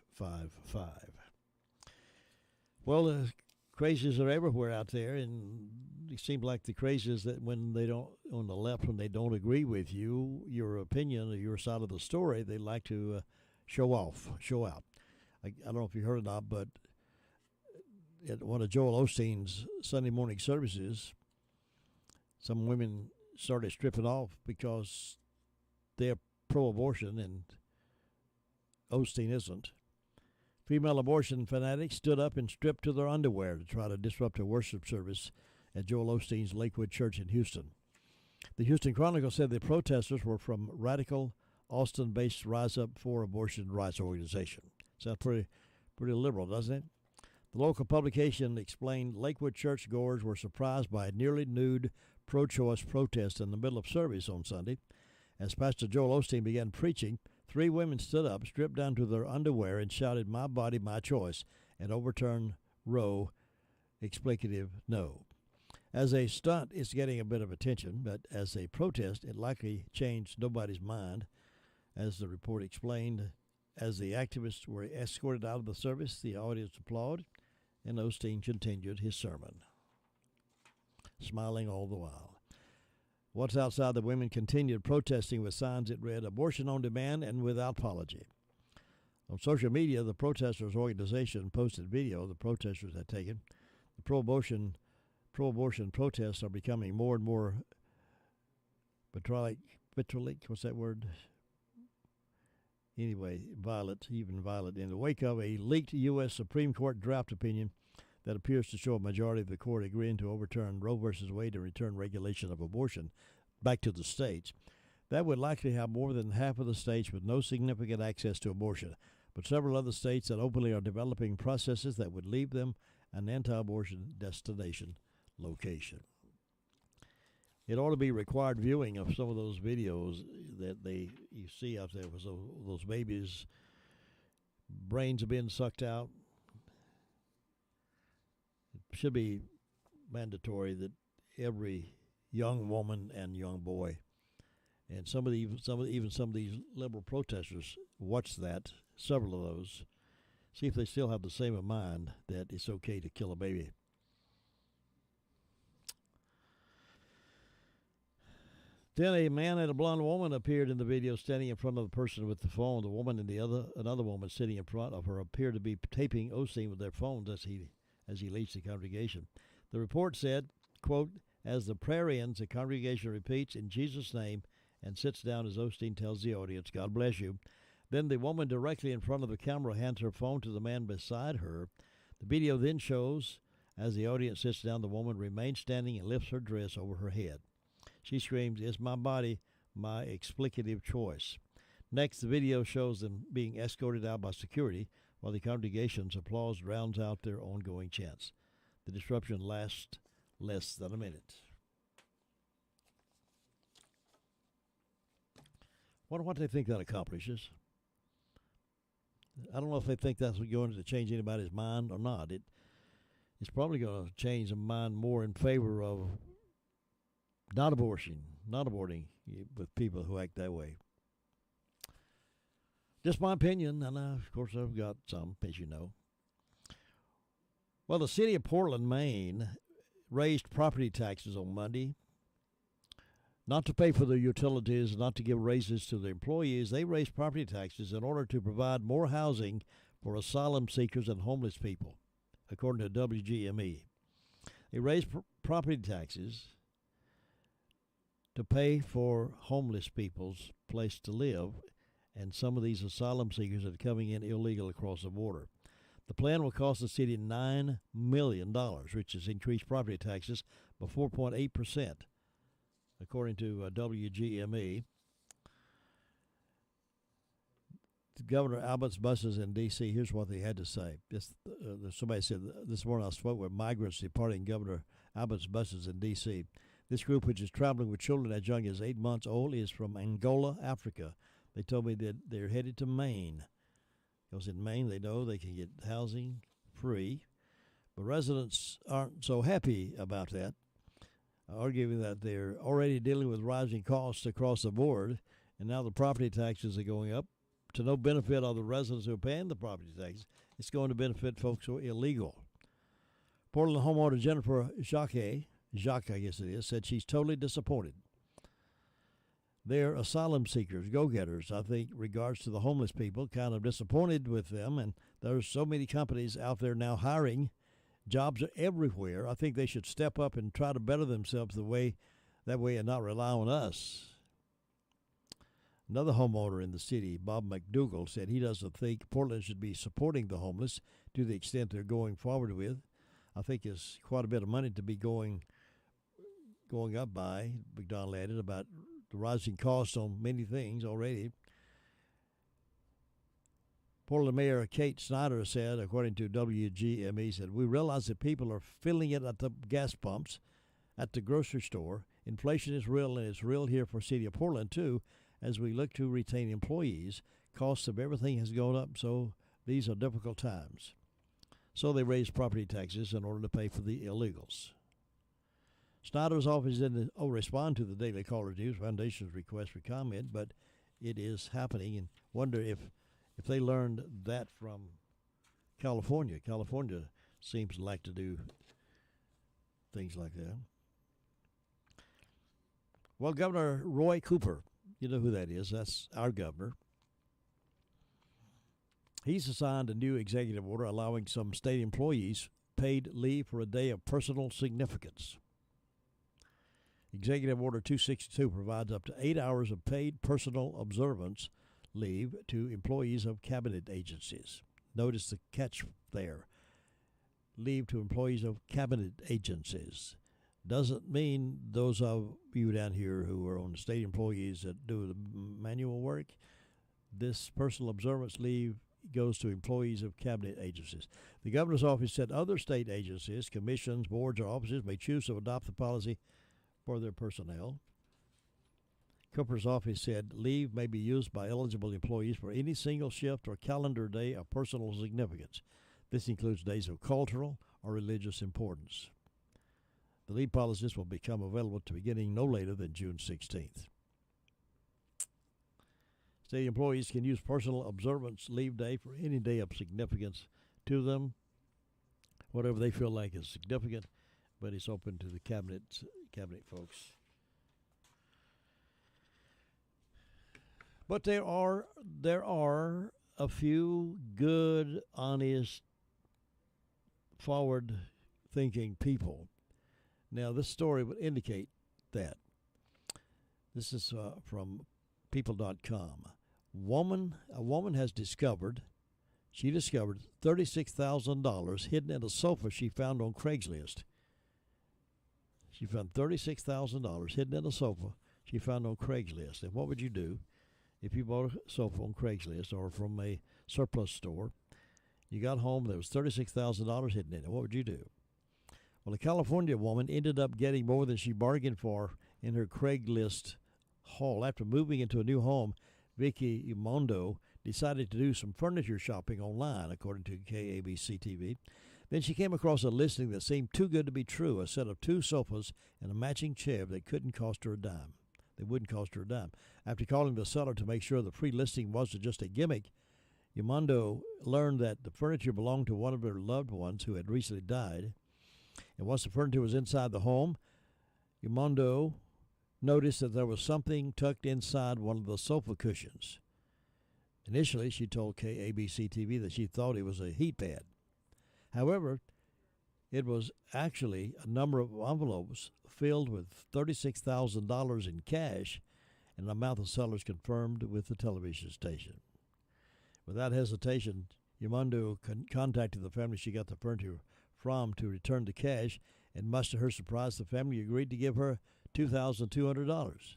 Well, the crazies are everywhere out there, and it seems like the crazies that when they don't, on the left, when they don't agree with you, your opinion or your side of the story, they like to show out. I don't know if you heard or not, but at one of Joel Osteen's Sunday morning services, some women started stripping off because they're pro-abortion and Osteen isn't. Female abortion fanatics stood up and stripped to their underwear to try to disrupt a worship service at Joel Osteen's Lakewood Church in Houston. The Houston Chronicle said the protesters were from radical Austin-based Rise Up for Abortion Rights organization. Sounds pretty liberal, doesn't it? The local publication explained Lakewood churchgoers were surprised by a nearly nude pro-choice protest in the middle of service on Sunday. As Pastor Joel Osteen began preaching, 3 women stood up, stripped down to their underwear, and shouted, "My body, my choice," and overturned Roe explicative no. As a stunt, it's getting a bit of attention, but as a protest, it likely changed nobody's mind. As the report explained, as the activists were escorted out of the service, the audience applauded, and Osteen continued his sermon, smiling all the while. Once outside, the women continued protesting with signs that read, "Abortion on demand and without apology." On social media, the protesters' organization posted video the protesters had taken. The pro-abortion protests are becoming more and more vitriolic, what's that word? Anyway, violent. In the wake of a leaked U.S. Supreme Court draft opinion that appears to show a majority of the court agreeing to overturn Roe v. Wade and return regulation of abortion back to the states, that would likely have more than half of the states with no significant access to abortion, but several other states that openly are developing processes that would leave them an anti-abortion destination location. It ought to be required viewing of some of those videos that you see out there with those babies' brains are being sucked out. It should be mandatory that every young woman and young boy, and some of these liberal protesters watch that, several of those, see if they still have the same in mind that it's okay to kill a baby. Then a man and a blonde woman appeared in the video standing in front of the person with the phone. The woman and another woman sitting in front of her appeared to be taping Osteen with their phones as he leads the congregation. The report said, quote, "As the prayer ends, the congregation repeats in Jesus' name and sits down as Osteen tells the audience, 'God bless you.' Then the woman directly in front of the camera hands her phone to the man beside her. The video then shows as the audience sits down, the woman remains standing and lifts her dress over her head. She screams, 'It's my body, my explicative choice.' Next, the video shows them being escorted out by security while the congregation's applause drowns out their ongoing chants. The disruption lasts less than a minute. Wonder what they think that accomplishes. I don't know if they think that's going to change anybody's mind or not. It's probably going to change the mind more in favor of not aborting with people who act that way. Just my opinion, and of course I've got some, as you know. Well, the city of Portland, Maine, raised property taxes on Monday. Not to pay for their utilities, not to give raises to their employees. They raised property taxes in order to provide more housing for asylum seekers and homeless people, according to WGME. They raised property taxes to pay for homeless people's place to live and some of these asylum seekers that are coming in illegal across the border. The plan will cost the city $9 million, which has increased property taxes by 4.8%, according to WGME. Governor Abbott's buses in D.C., here's what they had to say. Somebody said, this morning I spoke with migrants departing Governor Abbott's buses in D.C. This group, which is traveling with children as young as 8 months old, is from Angola, Africa. They told me that they're headed to Maine. Because in Maine, they know they can get housing free. But residents aren't so happy about that, arguing that they're already dealing with rising costs across the board, and now the property taxes are going up to no benefit of the residents who are paying the property taxes. It's going to benefit folks who are illegal. Portland homeowner Jennifer Jacques, I guess it is, said she's totally disappointed. They're asylum seekers, go-getters, I think, regards to the homeless people, kind of disappointed with them, and there's so many companies out there now hiring. Jobs are everywhere. I think they should step up and try to better themselves that way and not rely on us. Another homeowner in the city, Bob McDougall, said he doesn't think Portland should be supporting the homeless to the extent they're going forward with. I think it's quite a bit of money to be going up by, McDonald added, about the rising costs on many things already. Portland Mayor Kate Snyder said, according to WGME, said, we realize that people are filling it at the gas pumps, at the grocery store. Inflation is real, and it's real here for the city of Portland, too. As we look to retain employees, costs of everything has gone up, so these are difficult times. So they raised property taxes in order to pay for the illegals. Snyder's office didn't respond to the Daily Caller News Foundation's request for comment, but it is happening, and wonder if they learned that from California. California seems to like to do things like that. Well, Governor Roy Cooper, you know who that is. That's our governor. He's assigned a new executive order allowing some state employees paid leave for a day of personal significance. Executive Order 262 provides up to 8 hours of paid personal observance leave to employees of cabinet agencies. Notice the catch there. Leave to employees of cabinet agencies. Doesn't mean those of you down here who are on the state employees that do the manual work. This personal observance leave goes to employees of cabinet agencies. The governor's office said other state agencies, commissions, boards, or offices may choose to adopt the policy for their personnel. Cooper's office said leave may be used by eligible employees for any single shift or calendar day of personal significance. This includes days of cultural or religious importance. The leave policies will become available to beginning no later than June 16th. State employees can use personal observance leave day for any day of significance to them, whatever they feel like is significant, but it's open to the cabinet folks. But there are a few good, honest, forward-thinking people. Now, this story would indicate that. This is from people.com. A woman has discovered $36,000 hidden in a sofa she found on Craigslist. She found $36,000 hidden in a sofa she found on Craigslist. And what would you do if you bought a sofa on Craigslist or from a surplus store? You got home, there was $36,000 hidden in it. What would you do? Well, a California woman ended up getting more than she bargained for in her Craigslist haul. After moving into a new home, Vicky Umondo decided to do some furniture shopping online, according to KABC TV. Then she came across a listing that seemed too good to be true, a set of 2 sofas and a matching chair that wouldn't cost her a dime. After calling the seller to make sure the free listing wasn't just a gimmick, Umondo learned that the furniture belonged to one of her loved ones who had recently died. And once the furniture was inside the home, Umondo noticed that there was something tucked inside one of the sofa cushions. Initially, she told KABC TV that she thought it was a heat pad. However, it was actually a number of envelopes filled with $36,000 in cash, an amount the sellers confirmed with the television station. Without hesitation, Umondo contacted the family she got the furniture from to return the cash, and much to her surprise, the family agreed to give her $2,200.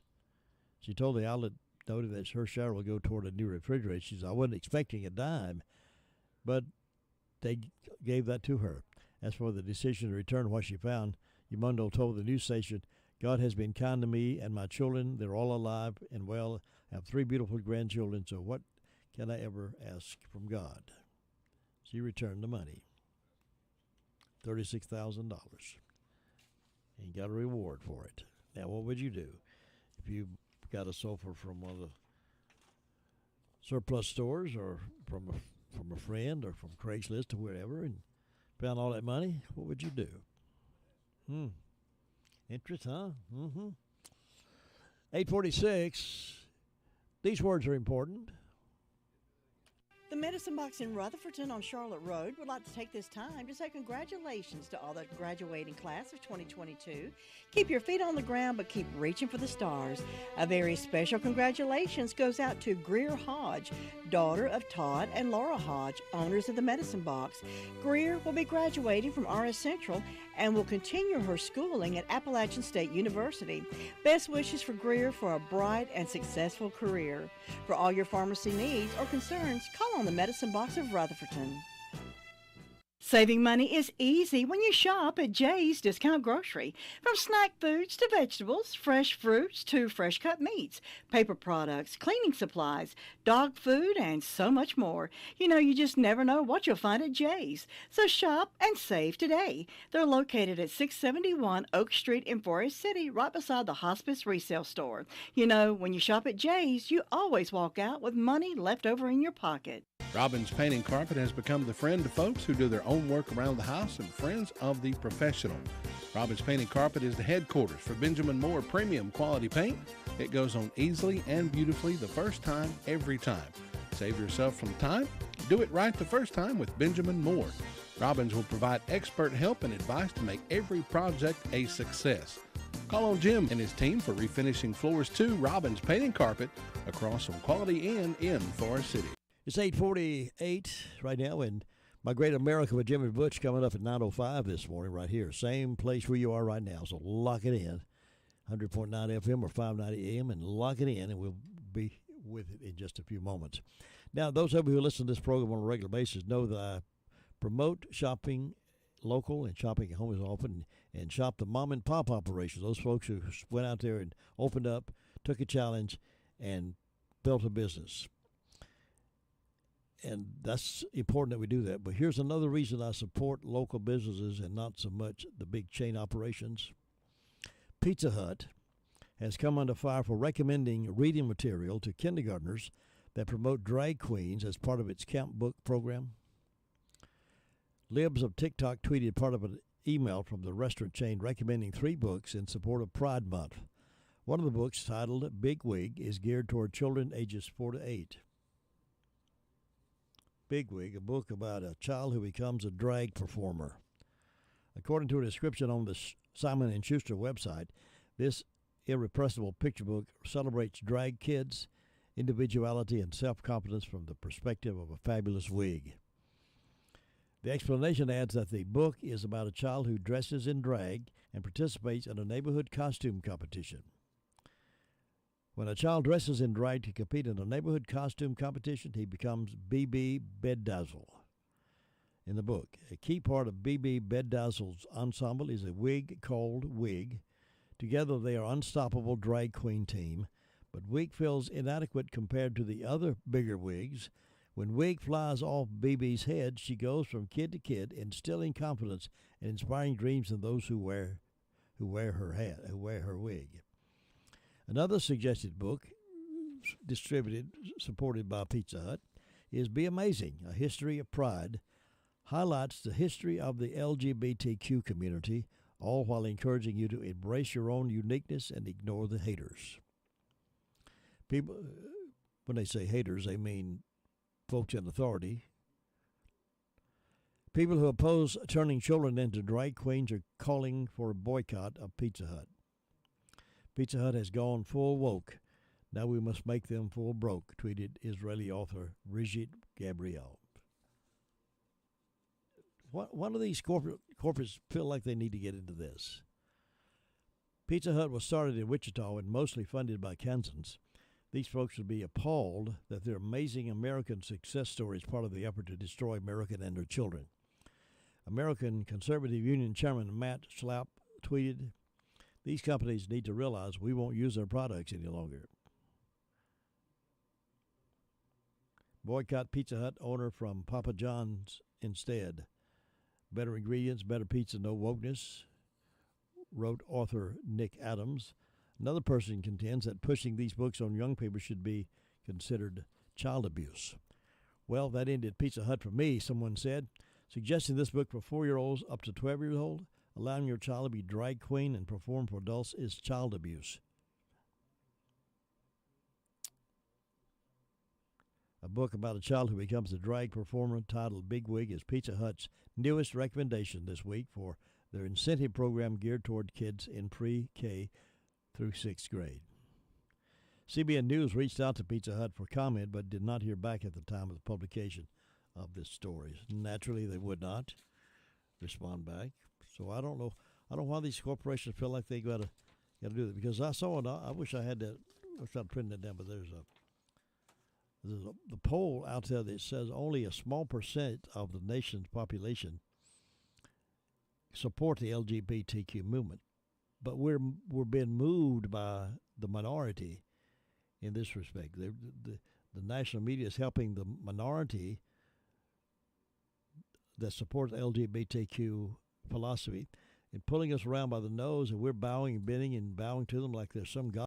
She told the outlet, noted that her share will go toward a new refrigerator. She said, I wasn't expecting a dime, but they gave that to her. As for the decision to return what she found, Umondo told the news station, God has been kind to me and my children. They're all alive and well. I have 3 beautiful grandchildren, so what can I ever ask from God? She returned the money. $36,000. And you got a reward for it. Now, what would you do if you got a sofa from one of the surplus stores or from a friend or from Craigslist or wherever and found all that money? What would you do? Interest, huh? 846. These words are important. The Medicine Box in Rutherfordton on Charlotte Road would like to take this time to say congratulations to all the graduating class of 2022. Keep your feet on the ground, but keep reaching for the stars. A very special congratulations goes out to Greer Hodge, daughter of Todd and Laura Hodge, owners of the Medicine Box. Greer will be graduating from RS Central and will continue her schooling at Appalachian State University. Best wishes for Greer for a bright and successful career. For all your pharmacy needs or concerns, call on the Medicine Box of Rutherfordton. Saving money is easy when you shop at Jay's Discount Grocery. From snack foods to vegetables, fresh fruits to fresh cut meats, paper products, cleaning supplies, dog food, and so much more. You know, you just never know what you'll find at Jay's. So shop and save today. They're located at 671 Oak Street in Forest City, right beside the Hospice Resale Store. You know, when you shop at Jay's, you always walk out with money left over in your pocket. Robbins Painting Carpet has become the friend to folks who do their own work around the house and friends of the professional. Robbins Painting Carpet is the headquarters for Benjamin Moore premium quality paint. It goes on easily and beautifully the first time, every time. Save yourself some time. Do it right the first time with Benjamin Moore. Robbins will provide expert help and advice to make every project a success. Call on Jim and his team for refinishing floors to Robbins Painting Carpet across from Quality Inn in Forest City. It's 8:48 right now, and My Great America with Jimmy Butch coming up at 9:05 this morning right here. Same place where you are right now, so lock it in. 100.9 FM or 590 AM, and lock it in, and we'll be with it in just a few moments. Now, those of you who listen to this program on a regular basis know that I promote shopping local and shopping at home as often, and shop the mom and pop operations. Those folks who went out there and opened up, took a challenge, and built a business. And that's important that we do that. But here's another reason I support local businesses and not so much the big chain operations. Pizza Hut has come under fire for recommending reading material to kindergartners that promote drag queens as part of its camp book program. Libs of TikTok tweeted part of an email from the restaurant chain recommending 3 books in support of Pride Month. One of the books, titled Big Wig, is geared toward children ages 4 to 8. Big Wig, a book about a child who becomes a drag performer. According to a description on the Simon & Schuster website, this irrepressible picture book celebrates drag kids, individuality, and self-confidence from the perspective of a fabulous wig. The explanation adds that the book is about a child who dresses in drag and participates in a neighborhood costume competition. When a child dresses in drag to compete in a neighborhood costume competition, he becomes BB Beddazzle. In the book, a key part of BB Beddazzle's ensemble is a wig called Wig. Together they are unstoppable drag queen team, but Wig feels inadequate compared to the other bigger wigs. When Wig flies off BB's head, she goes from kid to kid, instilling confidence and inspiring dreams in those who wear her wig. Another suggested book, supported by Pizza Hut, is Be Amazing, A History of Pride, highlights the history of the LGBTQ community, all while encouraging you to embrace your own uniqueness and ignore the haters. People, when they say haters, they mean folks in authority. People who oppose turning children into drag queens are calling for a boycott of Pizza Hut. Pizza Hut has gone full woke. Now we must make them full broke, tweeted Israeli author Brigitte Gabriel. One of these corporates feel like they need to get into this. Pizza Hut was started in Wichita and mostly funded by Kansans. These folks would be appalled that their amazing American success story is part of the effort to destroy America and their children. American Conservative Union Chairman Matt Schlapp tweeted, "These companies need to realize we won't use their products any longer." Boycott Pizza Hut owner from Papa John's instead. Better Ingredients, Better Pizza, No Wokeness, wrote author Nick Adams. Another person contends that pushing these books on young people should be considered child abuse. Well, that ended Pizza Hut for me, someone said. Suggesting this book for 4-year-olds up to 12-years-old, allowing your child to be drag queen and perform for adults is child abuse. A book about a child who becomes a drag performer titled Big Wig is Pizza Hut's newest recommendation this week for their incentive program geared toward kids in pre-K through 6th grade. CBN News reached out to Pizza Hut for comment but did not hear back at the time of the publication of this story. Naturally, they would not respond back. So I don't know why these corporations feel like they got to do that. Because I saw it. I wish I had that. I wish I'd printed it down. But there's the poll out there that says only a small percent of the nation's population support the LGBTQ movement. But we're being moved by the minority in this respect. The national media is helping the minority that supports LGBTQ philosophy and pulling us around by the nose, and we're bowing and bending and bowing to them like there's some God.